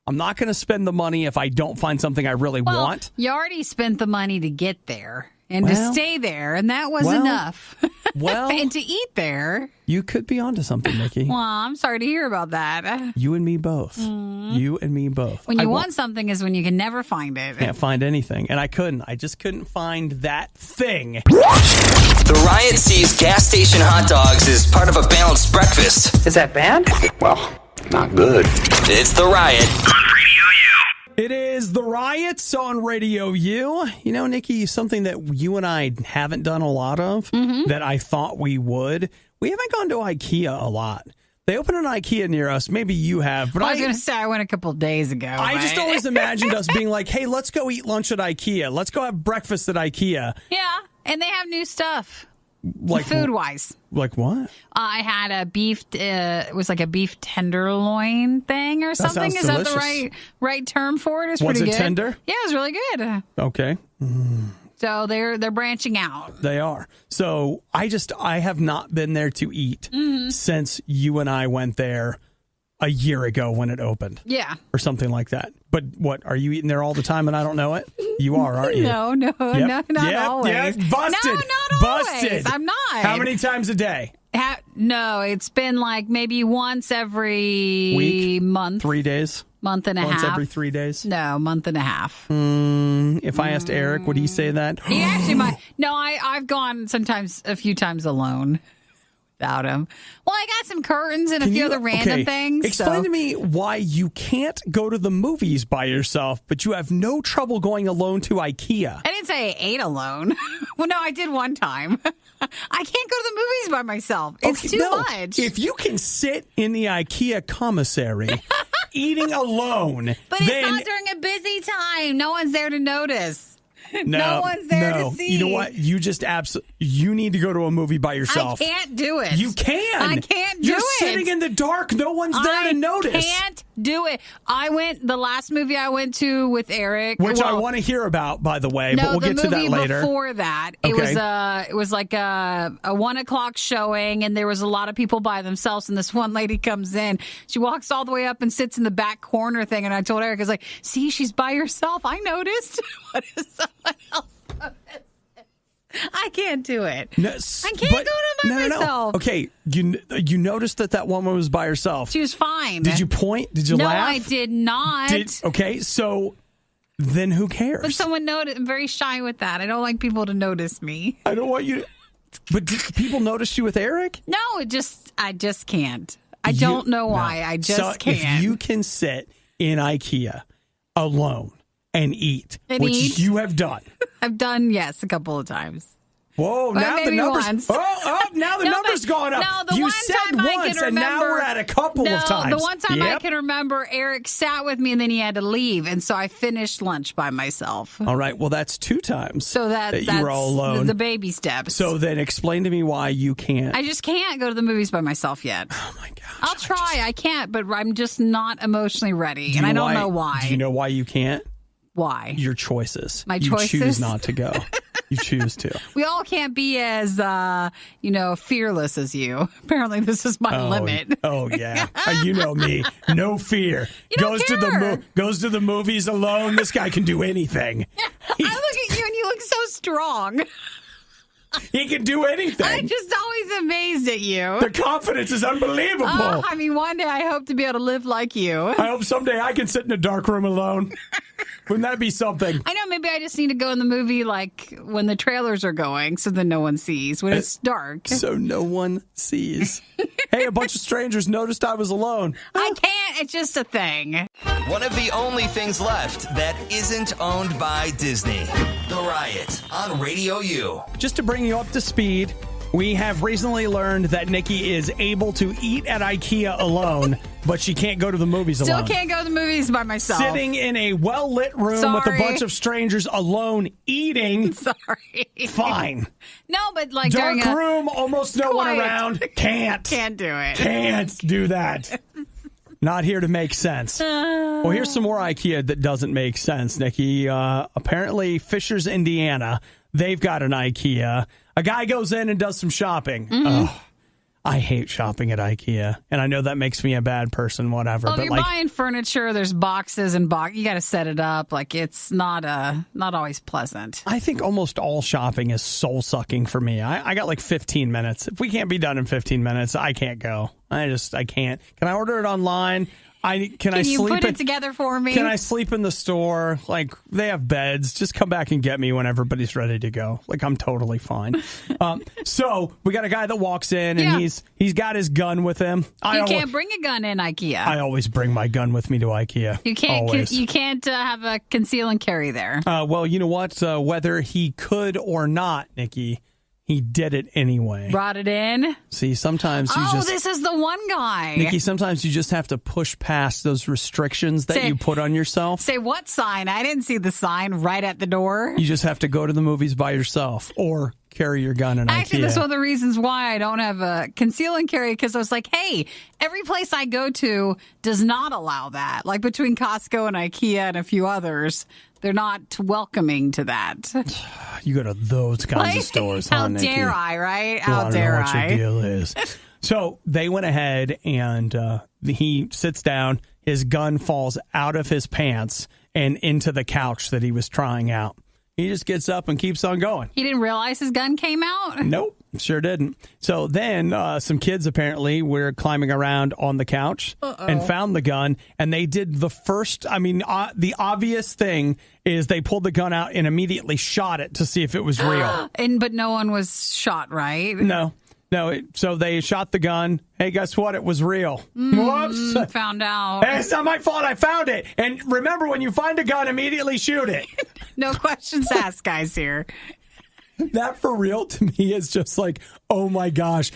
[SPEAKER 1] I'm not going to spend the money if I don't find something I really want.
[SPEAKER 2] You already spent the money to get there and to stay there, and that was enough. And to eat there.
[SPEAKER 1] You could be onto something, Nikki.
[SPEAKER 2] Well, I'm sorry to hear about that.
[SPEAKER 1] You and me both. You and me both.
[SPEAKER 2] When you want something is when you can never find it.
[SPEAKER 1] Can't find anything. And I couldn't. I just couldn't find that thing.
[SPEAKER 3] The Riot sees gas station hot dogs as part of a balanced breakfast.
[SPEAKER 5] Is that bad? Well, not good.
[SPEAKER 3] It's The Riot. On RadioU.
[SPEAKER 1] It is The Riots on RadioU. You know, Nikki, something that you and I haven't done a lot of that I thought we would. We haven't gone to IKEA a lot. They opened an IKEA near us. Maybe you have. But
[SPEAKER 2] I was going to say I went a couple of days ago.
[SPEAKER 1] I just always imagined us being like, hey, let's go eat lunch at IKEA. Let's go have breakfast at IKEA.
[SPEAKER 2] Yeah, and they have new stuff.
[SPEAKER 1] Like
[SPEAKER 2] food-wise.
[SPEAKER 1] Like what?
[SPEAKER 2] I had a beef, it was like a beef tenderloin thing or something.
[SPEAKER 1] That
[SPEAKER 2] Is that the right term for it? It's pretty good.
[SPEAKER 1] Was it tender?
[SPEAKER 2] Yeah, it was really good.
[SPEAKER 1] Okay.
[SPEAKER 2] So they're branching out.
[SPEAKER 1] They are. So I have not been there to eat since you and I went there a year ago when it opened.
[SPEAKER 2] Yeah.
[SPEAKER 1] Or something like that. But what, are you eating there all the time and I don't know it? You are, aren't you?
[SPEAKER 2] No, not always.
[SPEAKER 1] Yeah, busted.
[SPEAKER 2] No, not
[SPEAKER 1] busted.
[SPEAKER 2] always. I'm not.
[SPEAKER 1] How many times a day?
[SPEAKER 2] No, it's been like maybe once every
[SPEAKER 1] week?
[SPEAKER 2] Month.
[SPEAKER 1] 3 days?
[SPEAKER 2] Month and a half.
[SPEAKER 1] Once every 3 days?
[SPEAKER 2] No, month and a half.
[SPEAKER 1] If I asked Eric, would he say that?
[SPEAKER 2] He actually might. No, I've gone sometimes a few times alone without him. Well, I got some curtains and a few other random things.
[SPEAKER 1] Explain to me why you can't go to the movies by yourself, but you have no trouble going alone to IKEA.
[SPEAKER 2] I didn't say I ate alone. Well, no, I did one time. I can't go to the movies by myself. It's too much.
[SPEAKER 1] If you can sit in the IKEA commissary eating alone,
[SPEAKER 2] but it's not during a busy time. No one's there to notice. No one's there to see.
[SPEAKER 1] You know what? You just you need to go to a movie by yourself.
[SPEAKER 2] I can't do it.
[SPEAKER 1] You can.
[SPEAKER 2] I can't do it.
[SPEAKER 1] You're sitting in the dark. No one's there to notice.
[SPEAKER 2] I can't do it. The last movie I went to with Eric,
[SPEAKER 1] which I want to hear about, by the way, but we'll get to that later.
[SPEAKER 2] Before that, it was like a 1 o'clock showing, and there was a lot of people by themselves. And this one lady comes in. She walks all the way up and sits in the back corner thing. And I told Eric, I was like, "See, she's by herself. I noticed." What is someone else noticed? I can't do it.
[SPEAKER 1] No,
[SPEAKER 2] I can't go to myself.
[SPEAKER 1] Okay, you noticed that woman was by herself.
[SPEAKER 2] She was fine.
[SPEAKER 1] Did you point? Did you laugh?
[SPEAKER 2] No, I did not.
[SPEAKER 1] Okay, so then who cares?
[SPEAKER 2] But someone noticed. I'm very shy with that. I don't like people to notice me.
[SPEAKER 1] I don't want you to... But did people notice you with Eric?
[SPEAKER 2] No, I just can't. I don't know why. I just can't.
[SPEAKER 1] If you can sit in IKEA alone and eat, which you have done.
[SPEAKER 2] I've done, yes, a couple of times.
[SPEAKER 1] Whoa, now the numbers.
[SPEAKER 2] Once.
[SPEAKER 1] Now the numbers gone up.
[SPEAKER 2] No, the
[SPEAKER 1] you
[SPEAKER 2] one
[SPEAKER 1] said
[SPEAKER 2] time I
[SPEAKER 1] once,
[SPEAKER 2] can remember,
[SPEAKER 1] and now we're at a couple of times.
[SPEAKER 2] The one time I can remember, Eric sat with me and then he had to leave, and so I finished lunch by myself.
[SPEAKER 1] All right, well, that's 2 times.
[SPEAKER 2] So that's
[SPEAKER 1] you were all alone.
[SPEAKER 2] The baby steps.
[SPEAKER 1] So then explain to me why you can't.
[SPEAKER 2] I just can't go to the movies by myself yet.
[SPEAKER 1] Oh my gosh.
[SPEAKER 2] I'll try. I can't, but I'm just not emotionally ready, and I don't know why.
[SPEAKER 1] Do you know why you can't?
[SPEAKER 2] Why?
[SPEAKER 1] Your choices.
[SPEAKER 2] My choices?
[SPEAKER 1] You choose not to go. You choose to.
[SPEAKER 2] We all can't be as, fearless as you. Apparently, this is my limit.
[SPEAKER 1] Oh, yeah. You know me. No fear. Goes to the movies alone. This guy can do anything.
[SPEAKER 2] I look at you and you look so strong.
[SPEAKER 1] He can do anything.
[SPEAKER 2] I'm just always amazed at you.
[SPEAKER 1] The confidence is unbelievable.
[SPEAKER 2] One day I hope to be able to live like you.
[SPEAKER 1] I hope someday I can sit in a dark room alone. Wouldn't that be something?
[SPEAKER 2] I know, maybe I just need to go in the movie like when the trailers are going so then no one sees when it's dark.
[SPEAKER 1] So no one sees. Hey, a bunch of strangers noticed I was alone.
[SPEAKER 2] I can't. It's just a thing.
[SPEAKER 3] One of the only things left that isn't owned by Disney. The Riot on RadioU.
[SPEAKER 1] Just to bring you up to speed, we have recently learned that Nikki is able to eat at IKEA alone, but she can't go to the movies alone.
[SPEAKER 2] Still can't go to the movies by myself.
[SPEAKER 1] Sitting in a well-lit room with a bunch of strangers alone eating.
[SPEAKER 2] Sorry.
[SPEAKER 1] Fine.
[SPEAKER 2] No, but like
[SPEAKER 1] dark room, almost no one around. Can't
[SPEAKER 2] do it.
[SPEAKER 1] Can't do that. Not here to make sense. Well, here's some more IKEA that doesn't make sense, Nikki. Apparently, Fishers, Indiana, they've got an IKEA. A guy goes in and does some shopping. Mm-hmm. Oh, I hate shopping at IKEA, and I know that makes me a bad person, whatever.
[SPEAKER 2] Well, but you're buying furniture, there's boxes and you got to set it up. Like, it's not always pleasant.
[SPEAKER 1] I think almost all shopping is soul-sucking for me. I got like 15 minutes. If we can't be done in 15 minutes, I can't go. I can't. Can I order it online? Can
[SPEAKER 2] you put it together for me?
[SPEAKER 1] Can I sleep in the store? Like, they have beds. Just come back and get me when everybody's ready to go. Like, I'm totally fine. So we got a guy that walks in and he's got his gun with him.
[SPEAKER 2] You can't bring a gun in IKEA.
[SPEAKER 1] I always bring my gun with me to IKEA.
[SPEAKER 2] You can't. You can't have a conceal and carry there.
[SPEAKER 1] Well, you know what? Whether he could or not, Nikki. He did it anyway.
[SPEAKER 2] Brought it in?
[SPEAKER 1] See, sometimes you
[SPEAKER 2] this is the one guy.
[SPEAKER 1] Nikki, sometimes you just have to push past those restrictions that you put on yourself.
[SPEAKER 2] Say, what sign? I didn't see the sign right at the door.
[SPEAKER 1] You just have to go to the movies by yourself or carry your gun in IKEA.
[SPEAKER 2] Actually, that's one of the reasons why I don't have a conceal and carry, because I was like, hey, every place I go to does not allow that. Like between Costco and IKEA and a few others, they're not welcoming to that.
[SPEAKER 1] You go to those kinds of stores, huh, Nikki?
[SPEAKER 2] How dare I, right?
[SPEAKER 1] How dare I? What your deal is. So they went ahead and he sits down. His gun falls out of his pants and into the couch that he was trying out. He just gets up and keeps on going.
[SPEAKER 2] He didn't realize his gun came out?
[SPEAKER 1] Nope, sure didn't. So then some kids apparently were climbing around on the couch and found the gun. And they did the first, the obvious thing is they pulled the gun out and immediately shot it to see if it was real.
[SPEAKER 2] But no one was shot, right?
[SPEAKER 1] No. So they shot the gun. Hey, guess what? It was real. Whoops.
[SPEAKER 2] Found out.
[SPEAKER 1] Hey, it's not my fault. I found it. And remember, when you find a gun, immediately shoot it.
[SPEAKER 2] No questions asked, guys, here.
[SPEAKER 1] That for real to me is just like, oh my gosh.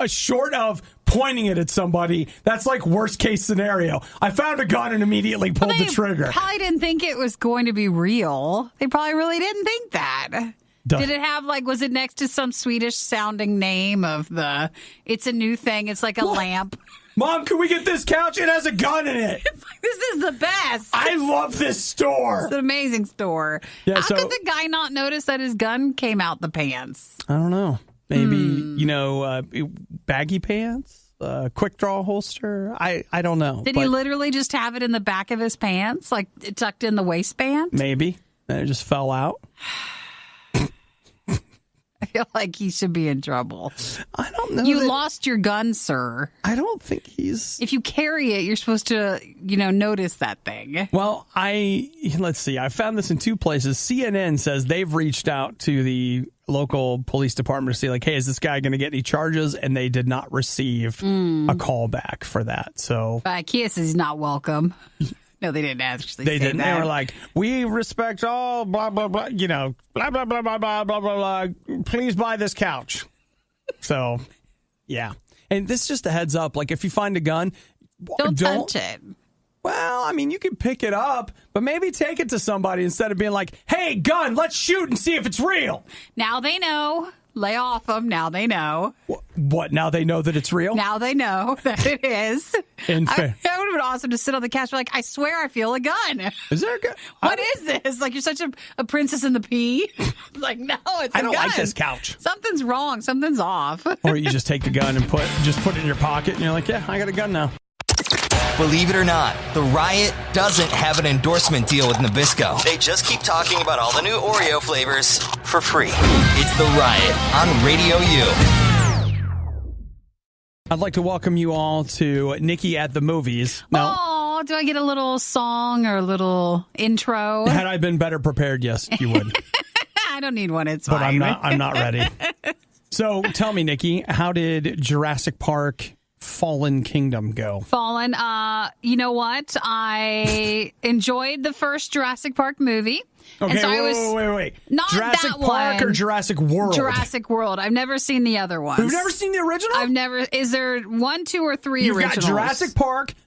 [SPEAKER 1] Short of pointing it at somebody, that's like worst case scenario. I found a gun and immediately pulled the trigger.
[SPEAKER 2] Probably didn't think it was going to be real. They probably really didn't think that. Did it have, was it next to some Swedish sounding name of it's a new thing, it's like a lamp?
[SPEAKER 1] Mom, can we get this couch? It has a gun in it.
[SPEAKER 2] This is the best.
[SPEAKER 1] I love this store.
[SPEAKER 2] It's an amazing store. Yeah, How could the guy not notice that his gun came out the pants?
[SPEAKER 1] I don't know. Maybe, baggy pants, quick draw holster. I don't know.
[SPEAKER 2] Did he literally just have it in the back of his pants, like it tucked in the waistband?
[SPEAKER 1] Maybe. And it just fell out.
[SPEAKER 2] feel like he should be in trouble.
[SPEAKER 1] I don't know.
[SPEAKER 2] You lost your gun, sir.
[SPEAKER 1] I don't think he's...
[SPEAKER 2] If you carry it, you're supposed to, notice that thing.
[SPEAKER 1] Well, let's see. I found this in two places. CNN says they've reached out to the local police department to see, like, hey, is this guy going to get any charges? And they did not receive a call back for that. So
[SPEAKER 2] Kia says he's not welcome. No, they didn't actually say
[SPEAKER 1] didn't.
[SPEAKER 2] that.
[SPEAKER 1] They were like, we respect all blah, blah, blah, blah, blah, blah, blah, blah, blah, blah. Please buy this couch. So, yeah. And this is just a heads up. Like, if you find a gun,
[SPEAKER 2] don't touch it.
[SPEAKER 1] Well, I mean, you can pick it up, but maybe take it to somebody instead of being like, hey, gun, let's shoot and see if it's real.
[SPEAKER 2] Now they know. Lay off them. Now they know.
[SPEAKER 1] What? Now they know that it's real?
[SPEAKER 2] Now they know that it is. That would have been awesome to sit on the couch. Like, I swear I feel a gun.
[SPEAKER 1] Is there a gun?
[SPEAKER 2] What is this? Like, you're such a princess in the pea. Like, no, it's a gun.
[SPEAKER 1] I don't like this couch.
[SPEAKER 2] Something's wrong. Something's off.
[SPEAKER 1] Or you just take the gun and put it in your pocket and you're like, yeah, I got a gun now.
[SPEAKER 3] Believe it or not, the Riot doesn't have an endorsement deal with Nabisco. They just keep talking about all the new Oreo flavors for free. It's the Riot on Radio U.
[SPEAKER 1] I'd like to welcome you all to Nikki at the Movies. Now,
[SPEAKER 2] oh, do I get a little song or a little intro?
[SPEAKER 1] had I been better prepared, yes, you would.
[SPEAKER 2] I don't need one. It's
[SPEAKER 1] but
[SPEAKER 2] fine.
[SPEAKER 1] I'm not ready. So tell me, Nikki, how did Jurassic Park Fallen Kingdom go?
[SPEAKER 2] Fallen, you know what? I enjoyed the first Jurassic Park movie.
[SPEAKER 1] Okay,
[SPEAKER 2] and so
[SPEAKER 1] wait.
[SPEAKER 2] Not
[SPEAKER 1] Jurassic
[SPEAKER 2] that
[SPEAKER 1] Park
[SPEAKER 2] one.
[SPEAKER 1] or Jurassic World?
[SPEAKER 2] Jurassic World. I've never seen the other ones.
[SPEAKER 1] You've never seen the original?
[SPEAKER 2] I've never. Is there 1, 2, or 3
[SPEAKER 1] You've
[SPEAKER 2] originals?
[SPEAKER 1] got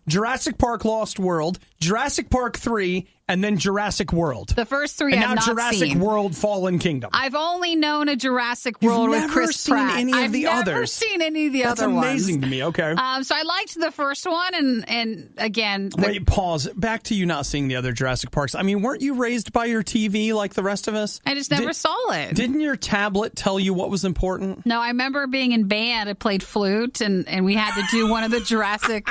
[SPEAKER 1] Jurassic Park Lost World, Jurassic Park 3, and then Jurassic World.
[SPEAKER 2] The first 3
[SPEAKER 1] and
[SPEAKER 2] I've
[SPEAKER 1] now
[SPEAKER 2] not
[SPEAKER 1] Jurassic
[SPEAKER 2] seen.
[SPEAKER 1] World Fallen Kingdom.
[SPEAKER 2] I've only known a Jurassic World with Chris Pratt.
[SPEAKER 1] You've never seen any of the others?
[SPEAKER 2] I've never seen any of the other ones.
[SPEAKER 1] That's amazing to me. Okay.
[SPEAKER 2] So I liked the first one, and again...
[SPEAKER 1] Wait, pause. Back to you not seeing the other Jurassic Parks. I mean, weren't you raised by your TV like the rest of us?
[SPEAKER 2] I just never saw it.
[SPEAKER 1] Didn't your tablet tell you what was important?
[SPEAKER 2] No, I remember being in band. I played flute, and we had to do one of the Jurassic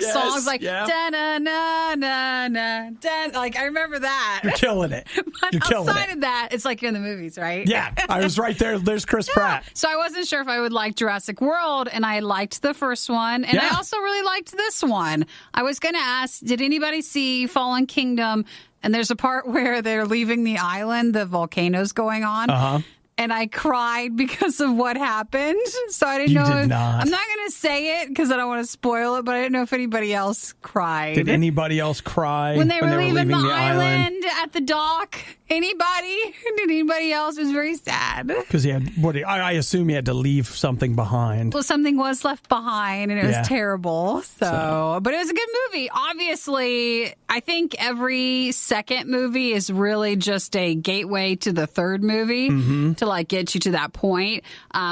[SPEAKER 1] Yes,
[SPEAKER 2] songs, like
[SPEAKER 1] yeah.
[SPEAKER 2] da na na na na da. Like I remember that.
[SPEAKER 1] You're killing it.
[SPEAKER 2] But
[SPEAKER 1] You're killing
[SPEAKER 2] outside
[SPEAKER 1] it.
[SPEAKER 2] of that, it's like you're in the movies, right?
[SPEAKER 1] Yeah, I was right there. There's Chris Pratt.
[SPEAKER 2] So I wasn't sure if I would like Jurassic World, and I liked the first one, and I also really liked this one. I was going to ask, did anybody see Fallen Kingdom? And there's a part where they're leaving the island, the volcano's going on.
[SPEAKER 1] Uh-huh.
[SPEAKER 2] And I cried because of what happened. So I didn't know.
[SPEAKER 1] Did not.
[SPEAKER 2] I'm not going to say it because I don't want to spoil it, but I didn't know if anybody else cried.
[SPEAKER 1] Did anybody else cry
[SPEAKER 2] when they were leaving the
[SPEAKER 1] island
[SPEAKER 2] at the dock? Anybody? Did anybody else? It was very sad.
[SPEAKER 1] Because I assume he had to leave something behind.
[SPEAKER 2] Well, something was left behind, and it was terrible. So, but it was a good movie. Obviously, I think every second movie is really just a gateway to the third movie to like get you to that point.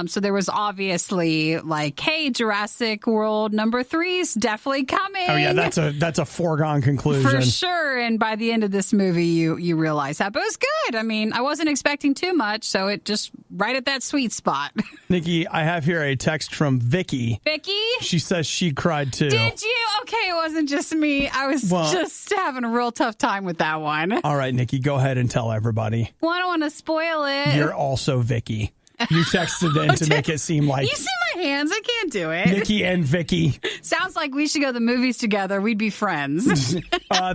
[SPEAKER 2] So there was obviously like, hey, Jurassic World number 3 is definitely coming.
[SPEAKER 1] Oh yeah, that's a foregone conclusion
[SPEAKER 2] for sure. And by the end of this movie, you realize that. But it was good. I mean, I wasn't expecting too much, so it just right at that sweet spot.
[SPEAKER 1] Nikki, I have here a text from Vicky.
[SPEAKER 2] Vicky?
[SPEAKER 1] She says she cried too.
[SPEAKER 2] Did you? Okay, it wasn't just me. I was just having a real tough time with that one.
[SPEAKER 1] All right, Nikki, go ahead and tell everybody.
[SPEAKER 2] Well, I don't want to spoil it.
[SPEAKER 1] You're also Vicky. You texted in to make it seem like...
[SPEAKER 2] You see my hands? I can't do it.
[SPEAKER 1] Nikki and Vicky.
[SPEAKER 2] Sounds like we should go to the movies together. We'd be friends.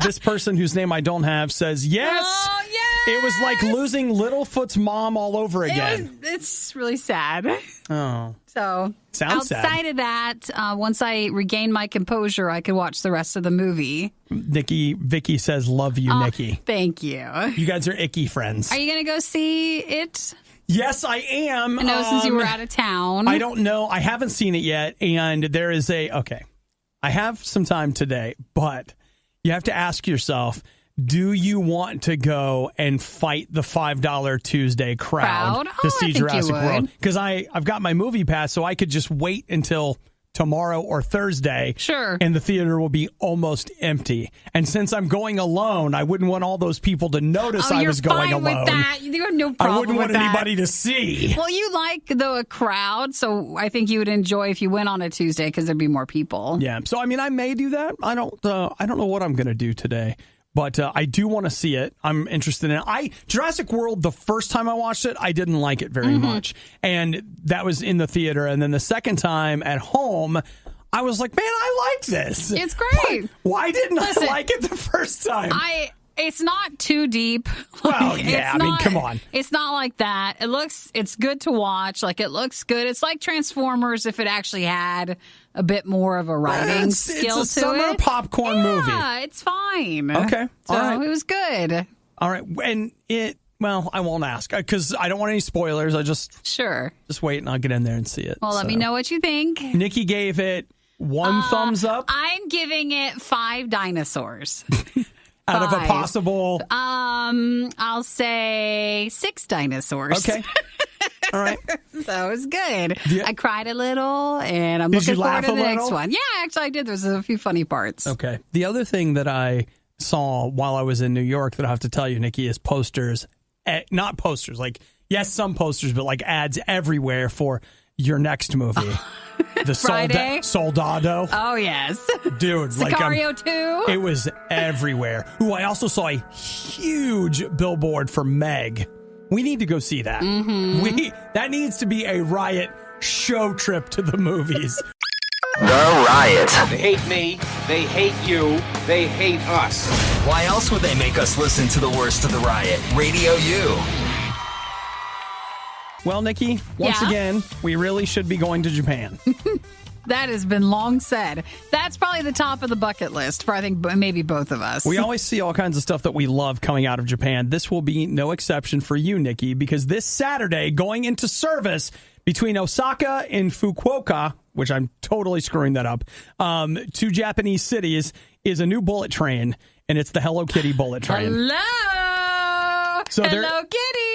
[SPEAKER 1] This person whose name I don't have says, yes!
[SPEAKER 2] Oh, yes!
[SPEAKER 1] It was like losing Littlefoot's mom all over again.
[SPEAKER 2] It's really sad.
[SPEAKER 1] Oh.
[SPEAKER 2] So,
[SPEAKER 1] Sounds
[SPEAKER 2] outside
[SPEAKER 1] sad.
[SPEAKER 2] of that, once I regain my composure, I could watch the rest of the movie.
[SPEAKER 1] Vicky says, love you, Nikki.
[SPEAKER 2] Thank you.
[SPEAKER 1] You guys are icky friends.
[SPEAKER 2] Are you going to go see it?
[SPEAKER 1] Yes, I am.
[SPEAKER 2] I know since you were out of town.
[SPEAKER 1] I don't know. I haven't seen it yet. And there is okay. I have some time today, but you have to ask yourself, do you want to go and fight the $5 Tuesday crowd to see Jurassic World? Because I've got my movie pass, so I could just wait until tomorrow or Thursday.
[SPEAKER 2] Sure.
[SPEAKER 1] And the theater will be almost empty. And since I'm going alone, I wouldn't want all those people to notice I was going alone.
[SPEAKER 2] With that. You have no problem
[SPEAKER 1] I wouldn't want
[SPEAKER 2] with that.
[SPEAKER 1] anybody to see.
[SPEAKER 2] Well, you like the crowd, so I think you would enjoy if you went on a Tuesday because there'd be more people.
[SPEAKER 1] Yeah. So I mean, I may do that. I don't know what I'm going to do today. But I do want to see it. I'm interested in it. Jurassic World, the first time I watched it, I didn't like it very much. And that was in the theater. And then the second time at home, I was like, man, I liked this.
[SPEAKER 2] It's great.
[SPEAKER 1] Why didn't I like it the first time?
[SPEAKER 2] It's not too deep.
[SPEAKER 1] Well, yeah, I mean, come on.
[SPEAKER 2] It's not like that. It's good to watch. Like, it looks good. It's like Transformers if it actually had a bit more of a writing skill to it.
[SPEAKER 1] It's a summer popcorn movie.
[SPEAKER 2] Yeah, it's fine.
[SPEAKER 1] Okay.
[SPEAKER 2] So
[SPEAKER 1] all right.
[SPEAKER 2] It was good.
[SPEAKER 1] All right. And well, I won't ask because I don't want any spoilers. I just wait and I'll get in there and see it.
[SPEAKER 2] Well, let me know what you think.
[SPEAKER 1] Nikki gave it 1 thumbs up.
[SPEAKER 2] I'm giving it 5 dinosaurs.
[SPEAKER 1] Out of a possible...
[SPEAKER 2] I'll say 6 dinosaurs.
[SPEAKER 1] Okay. All right.
[SPEAKER 2] So it was good. I cried a little, and I'm looking forward to the next one. Yeah, actually I did. There's a few funny parts.
[SPEAKER 1] Okay. The other thing that I saw while I was in New York that I have to tell you, Nikki, is posters. Not posters. Like, yes, some posters, but like ads everywhere for your next movie. The Soldado.
[SPEAKER 2] Oh, yes.
[SPEAKER 1] Dude.
[SPEAKER 2] Sicario 2.
[SPEAKER 1] It was everywhere. Ooh, I also saw a huge billboard for Meg. We need to go see that. That needs to be a Riot show trip to the movies.
[SPEAKER 3] The Riot.
[SPEAKER 6] They hate me. They hate you. They hate us.
[SPEAKER 3] Why else would they make us listen to the worst of the Riot? RadioU.
[SPEAKER 1] Well, Nikki, once again, we really should be going to Japan.
[SPEAKER 2] That has been long said. That's probably the top of the bucket list for, I think, maybe both of us.
[SPEAKER 1] We always see all kinds of stuff that we love coming out of Japan. This will be no exception for you, Nikki, because this Saturday, going into service between Osaka and Fukuoka, which I'm totally screwing that up, 2 Japanese cities, is a new bullet train, and it's the Hello Kitty bullet train.
[SPEAKER 2] Hello!
[SPEAKER 1] So
[SPEAKER 2] Hello Kitty!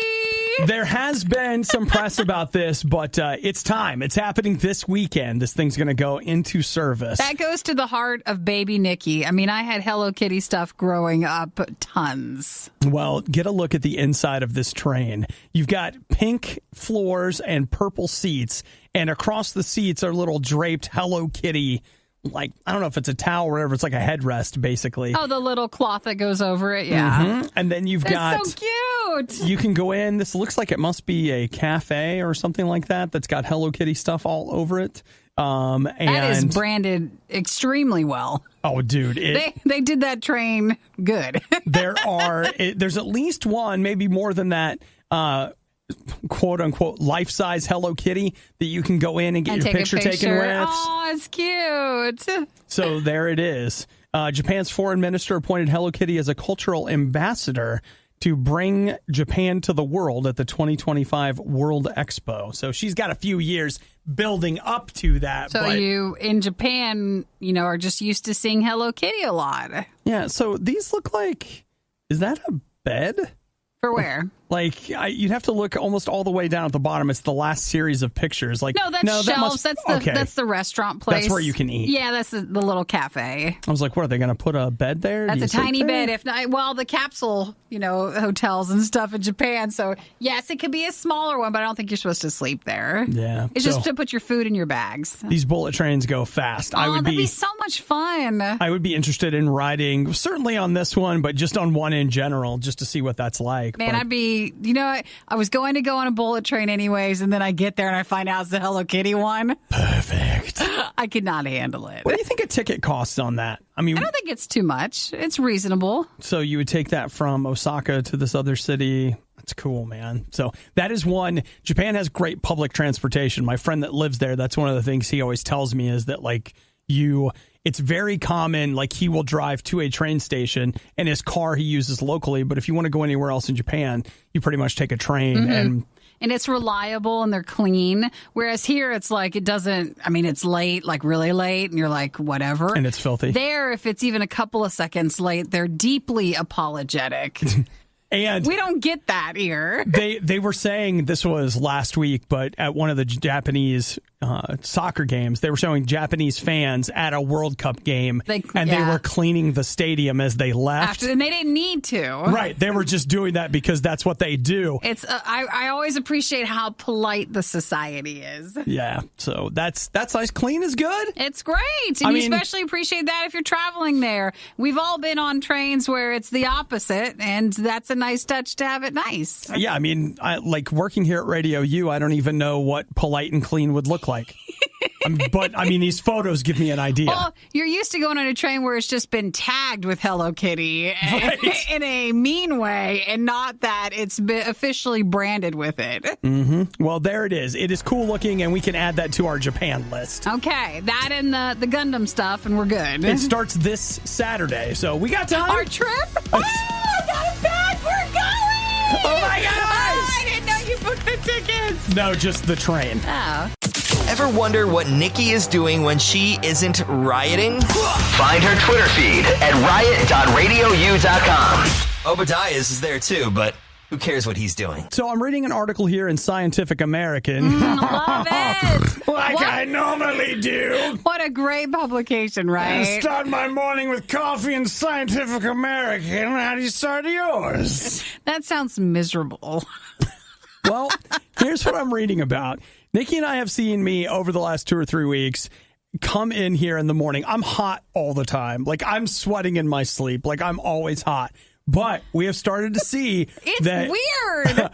[SPEAKER 1] There has been some press about this, but it's time. It's happening this weekend. This thing's going to go into service.
[SPEAKER 2] That goes to the heart of baby Nikki. I mean, I had Hello Kitty stuff growing up, tons.
[SPEAKER 1] Well, get a look at the inside of this train. You've got pink floors and purple seats, and across the seats are little draped Hello Kitty, like, I don't know if it's a towel or whatever. It's like a headrest, basically.
[SPEAKER 2] Oh, the little cloth that goes over it, yeah.
[SPEAKER 1] Mm-hmm. And then you've got...
[SPEAKER 2] so cute!
[SPEAKER 1] You can go in. This looks like it must be a cafe or something like that that's got Hello Kitty stuff all over it.
[SPEAKER 2] That is branded extremely well.
[SPEAKER 1] Oh, dude.
[SPEAKER 2] They did that train good.
[SPEAKER 1] There's at least one, maybe more than that, quote unquote life-size Hello Kitty that you can go in and get your picture taken with.
[SPEAKER 2] Oh, it's cute.
[SPEAKER 1] So there it is. Japan's foreign minister appointed Hello Kitty as a cultural ambassador to bring Japan to the world at the 2025 World Expo. So she's got a few years building up to that.
[SPEAKER 2] So you, in Japan, are just used to seeing Hello Kitty a lot.
[SPEAKER 1] Yeah, so these look like, is that a bed?
[SPEAKER 2] For where?
[SPEAKER 1] Like, you'd have to look almost all the way down at the bottom. It's the last series of pictures. Like,
[SPEAKER 2] no, that's shelves. That's the restaurant place.
[SPEAKER 1] That's where you can eat.
[SPEAKER 2] Yeah, that's the little cafe.
[SPEAKER 1] I was like, what, are they going to put a bed there?
[SPEAKER 2] That's a tiny bed. If not, well, the capsule, hotels and stuff in Japan. So, yes, it could be a smaller one, but I don't think you're supposed to sleep there.
[SPEAKER 1] Yeah.
[SPEAKER 2] It's just to put your food in your bags.
[SPEAKER 1] These bullet trains go fast.
[SPEAKER 2] That'd be so much fun.
[SPEAKER 1] I would be interested in riding, certainly on this one, but just on one in general, just to see what that's like.
[SPEAKER 2] Man, I'd be, I was going to go on a bullet train anyways, and then I get there and I find out it's the Hello Kitty one.
[SPEAKER 1] Perfect.
[SPEAKER 2] I could not handle it.
[SPEAKER 1] What do you think a ticket costs on that? I mean,
[SPEAKER 2] I don't think it's too much. It's reasonable.
[SPEAKER 1] So you would take that from Osaka to this other city. That's cool, man. So that is one. Japan has great public transportation. My friend that lives there, that's one of the things he always tells me is that, like, it's very common, like, he will drive to a train station and his car he uses locally. But if you want to go anywhere else in Japan, you pretty much take a train.
[SPEAKER 2] Mm-hmm. And it's reliable and they're clean. Whereas here, it's like, it's late, like really late. And you're like, whatever.
[SPEAKER 1] And it's filthy.
[SPEAKER 2] There, if it's even a couple of seconds late, they're deeply apologetic.
[SPEAKER 1] And
[SPEAKER 2] we don't get that here.
[SPEAKER 1] They were saying, this was last week, but at one of the Japanese soccer games. They were showing Japanese fans at a World Cup game,
[SPEAKER 2] They
[SPEAKER 1] were cleaning the stadium as they left.
[SPEAKER 2] and they didn't need to.
[SPEAKER 1] Right. They were just doing that because that's what they do.
[SPEAKER 2] It's I always appreciate how polite the society is.
[SPEAKER 1] Yeah. So that's nice. Clean is good.
[SPEAKER 2] It's great. And you especially appreciate that if you're traveling there. We've all been on trains where it's the opposite, and that's a nice touch to have it nice.
[SPEAKER 1] Yeah. I mean, like working here at Radio U, I don't even know what polite and clean would look like. But, I mean, these photos give me an idea.
[SPEAKER 2] Well, you're used to going on a train where it's just been tagged with Hello Kitty
[SPEAKER 1] Right.
[SPEAKER 2] in a mean way, and not that it's been officially branded with it.
[SPEAKER 1] Mm-hmm. Well, there it is. It is cool looking, and we can add that to our Japan list.
[SPEAKER 2] Okay, that and the Gundam stuff, and we're good.
[SPEAKER 1] It starts this Saturday, so we got time.
[SPEAKER 2] Our trip? Oh, I got it back! We're going!
[SPEAKER 1] Oh, my gosh!
[SPEAKER 2] Oh, I didn't know you booked the tickets.
[SPEAKER 1] No, just the train.
[SPEAKER 2] Oh.
[SPEAKER 3] Ever wonder what Nikki is doing when she isn't rioting?
[SPEAKER 5] Find her Twitter feed at riot.radiou.com.
[SPEAKER 3] Obadiah is there too, but who cares what he's doing?
[SPEAKER 1] So I'm reading an article here in Scientific American.
[SPEAKER 2] Love it.
[SPEAKER 1] Like I normally do.
[SPEAKER 2] What a great publication, right?
[SPEAKER 1] I start my morning with coffee in Scientific American. How do you start yours?
[SPEAKER 2] That sounds miserable.
[SPEAKER 1] Well, here's what I'm reading about. Nikki and I have seen me over the last 2 or 3 weeks come in here in the morning. I'm hot all the time. Like, I'm sweating in my sleep. Like, I'm always hot. But we have started to see that
[SPEAKER 2] weird.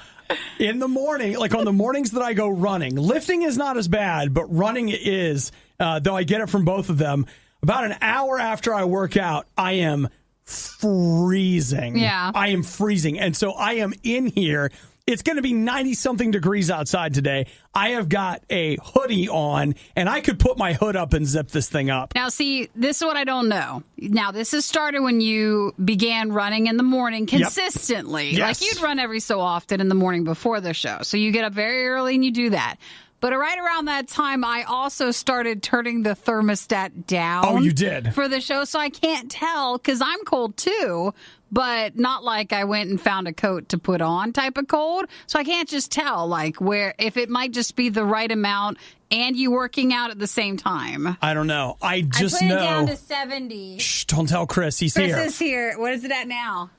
[SPEAKER 1] in the morning, like on the mornings that I go running, lifting is not as bad, but running is, though I get it from both of them. About an hour after I work out, I am freezing.
[SPEAKER 2] Yeah.
[SPEAKER 1] I am freezing. And so I am in here. It's going to be 90-something degrees outside today. I have got a hoodie on, and I could put my hood up and zip this thing up.
[SPEAKER 2] Now, see, this is what I don't know. Now, this has started when you began running in the morning consistently.
[SPEAKER 1] Yes.
[SPEAKER 2] Like, you'd run every so often in the morning before the show. So you get up very early and you do that. But right around that time, I also started turning the thermostat down.
[SPEAKER 1] Oh, you did?
[SPEAKER 2] For the show, so I can't tell, because I'm cold too, but not like I went and found a coat to put on type of cold. So I can't just tell, like, if it might just be the right amount and you working out at the same time.
[SPEAKER 1] I don't know. I just
[SPEAKER 2] I put
[SPEAKER 1] know.
[SPEAKER 2] it down to 70.
[SPEAKER 1] Shh, don't tell Chris. He's
[SPEAKER 2] Chris
[SPEAKER 1] here.
[SPEAKER 2] is here. What is it at now?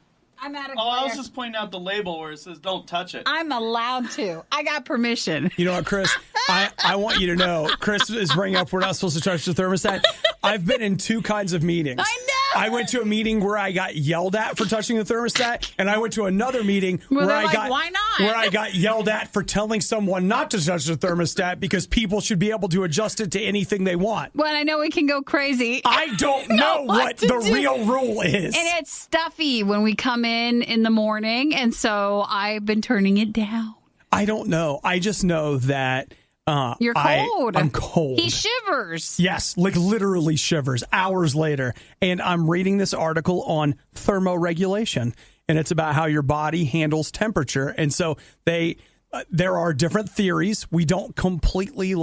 [SPEAKER 2] I'm at a
[SPEAKER 4] Oh, I was just pointing out the label where it says don't touch it.
[SPEAKER 2] I'm allowed to. I got permission.
[SPEAKER 1] You know what, Chris? I want you to know, Chris is bringing up we're not supposed to touch the thermostat. I've been in 2 kinds of meetings.
[SPEAKER 2] I know.
[SPEAKER 1] I went to a meeting where I got yelled at for touching the thermostat, and I went to another meeting where
[SPEAKER 2] they're
[SPEAKER 1] I
[SPEAKER 2] like,
[SPEAKER 1] got
[SPEAKER 2] why not?
[SPEAKER 1] where I got yelled at for telling someone not to touch the thermostat because people should be able to adjust it to anything they want.
[SPEAKER 2] Well, I know we can go crazy.
[SPEAKER 1] I don't know what the real rule is.
[SPEAKER 2] And it's stuffy when we come in the morning, and so I've been turning it down.
[SPEAKER 1] I don't know. I just know that
[SPEAKER 2] You're cold.
[SPEAKER 1] I'm cold.
[SPEAKER 2] He shivers.
[SPEAKER 1] Yes, like literally shivers hours later. And I'm reading this article on thermoregulation, and it's about how your body handles temperature. And so there are different theories. We don't completely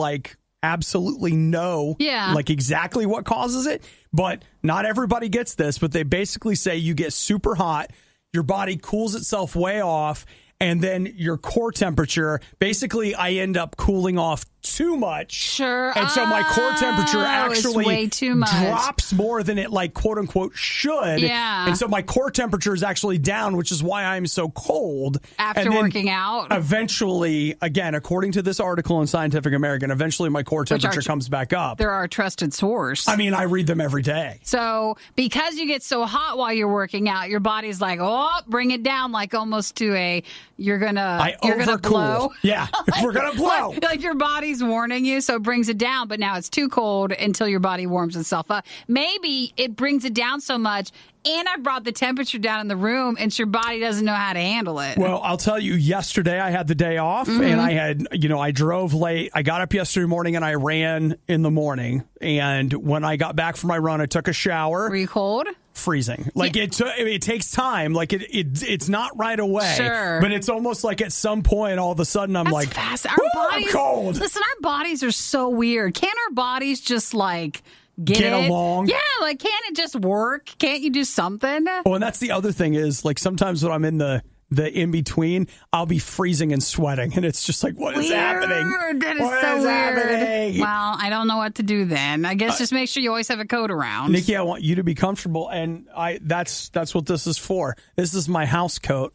[SPEAKER 1] absolutely know exactly what causes it, but not everybody gets this. But they basically say you get super hot, your body cools itself way off, and then your core temperature, basically I end up cooling off too much.
[SPEAKER 2] Sure.
[SPEAKER 1] And so my core temperature actually
[SPEAKER 2] way too much.
[SPEAKER 1] drops more than it quote unquote should.
[SPEAKER 2] Yeah.
[SPEAKER 1] And so my core temperature is actually down, which is why I'm so cold.
[SPEAKER 2] After
[SPEAKER 1] And then
[SPEAKER 2] working out.
[SPEAKER 1] Eventually, again, according to this article in Scientific American, eventually my core temperature comes back up.
[SPEAKER 2] They're our trusted source.
[SPEAKER 1] I mean, I read them every day.
[SPEAKER 2] So because you get so hot while you're working out, your body's like, oh, bring it down, like almost to you're gonna blow.
[SPEAKER 1] Yeah, we're gonna blow.
[SPEAKER 2] Like your body's warning you, so it brings it down, but now it's too cold until your body warms itself up. Maybe it brings it down so much, and I brought the temperature down in the room, and your body doesn't know how to handle it.
[SPEAKER 1] Well, I'll tell you, yesterday I had the day off, and I had, I drove late. I got up yesterday morning, and I ran in the morning. And when I got back from my run, I took a shower.
[SPEAKER 2] Were you cold?
[SPEAKER 1] Freezing. It takes time. It's not right away.
[SPEAKER 2] Sure.
[SPEAKER 1] But it's almost like at some point, all of a sudden, I'm
[SPEAKER 2] That's fast. Our bodies,
[SPEAKER 1] I'm cold.
[SPEAKER 2] Listen, our bodies are so weird. Can't our bodies just get
[SPEAKER 1] along?
[SPEAKER 2] Yeah, can't it just work? Can't you do something?
[SPEAKER 1] Oh, and that's the other thing is sometimes when I'm in the the in-between, I'll be freezing and sweating. And it's just like, what is happening?
[SPEAKER 2] That is
[SPEAKER 1] What
[SPEAKER 2] so
[SPEAKER 1] is
[SPEAKER 2] weird.
[SPEAKER 1] happening?
[SPEAKER 2] Well, I don't know what to do then. I guess just make sure you always have a coat around.
[SPEAKER 1] Nikki, I want you to be comfortable, and that's what this is for. This is my house coat.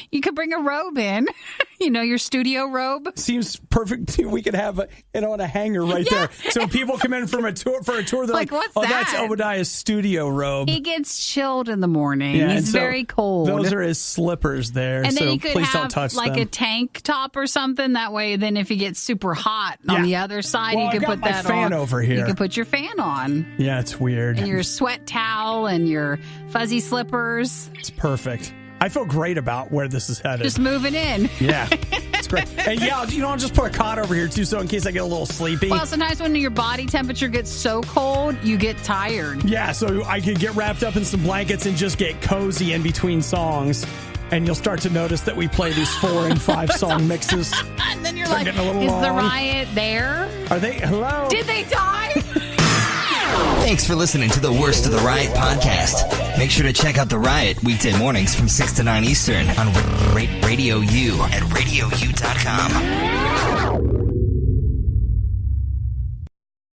[SPEAKER 2] You could bring a robe in, your studio robe.
[SPEAKER 1] Seems perfect. We could have it on a hanger right there. So when people come in for a tour, they're like,
[SPEAKER 2] what's
[SPEAKER 1] oh,
[SPEAKER 2] that?
[SPEAKER 1] That's Obadiah's studio robe.
[SPEAKER 2] He gets chilled in the morning.
[SPEAKER 1] Yeah,
[SPEAKER 2] He's
[SPEAKER 1] so
[SPEAKER 2] very cold.
[SPEAKER 1] Those are his slippers there.
[SPEAKER 2] And then
[SPEAKER 1] so
[SPEAKER 2] you could
[SPEAKER 1] please
[SPEAKER 2] have
[SPEAKER 1] don't touch
[SPEAKER 2] like
[SPEAKER 1] them.
[SPEAKER 2] a tank top or something. That way, then if he gets super hot on the other side,
[SPEAKER 1] Well,
[SPEAKER 2] you
[SPEAKER 1] I
[SPEAKER 2] can
[SPEAKER 1] got
[SPEAKER 2] put
[SPEAKER 1] my
[SPEAKER 2] that
[SPEAKER 1] fan
[SPEAKER 2] on.
[SPEAKER 1] over here.
[SPEAKER 2] You can put your fan on.
[SPEAKER 1] Yeah, it's weird.
[SPEAKER 2] And your sweat towel and your fuzzy slippers.
[SPEAKER 1] It's perfect. I feel great about where this is headed.
[SPEAKER 2] Just moving in.
[SPEAKER 1] Yeah, it's great. And I'll just put a cot over here too, so in case I get a little sleepy.
[SPEAKER 2] Well, sometimes when your body temperature gets so cold, you get tired.
[SPEAKER 1] Yeah, so I could get wrapped up in some blankets and just get cozy in between songs. And you'll start to notice that we play these 4 and 5 song mixes.
[SPEAKER 2] And then you're
[SPEAKER 1] Start
[SPEAKER 2] like,
[SPEAKER 1] getting a little
[SPEAKER 2] is the
[SPEAKER 1] long.
[SPEAKER 2] riot there?
[SPEAKER 1] Are they? Hello?
[SPEAKER 2] Did they die?
[SPEAKER 3] Thanks for listening to the Worst of the Riot podcast. Make sure to check out The Riot weekday mornings from 6 to 9 Eastern on Radio U at RadioU.com.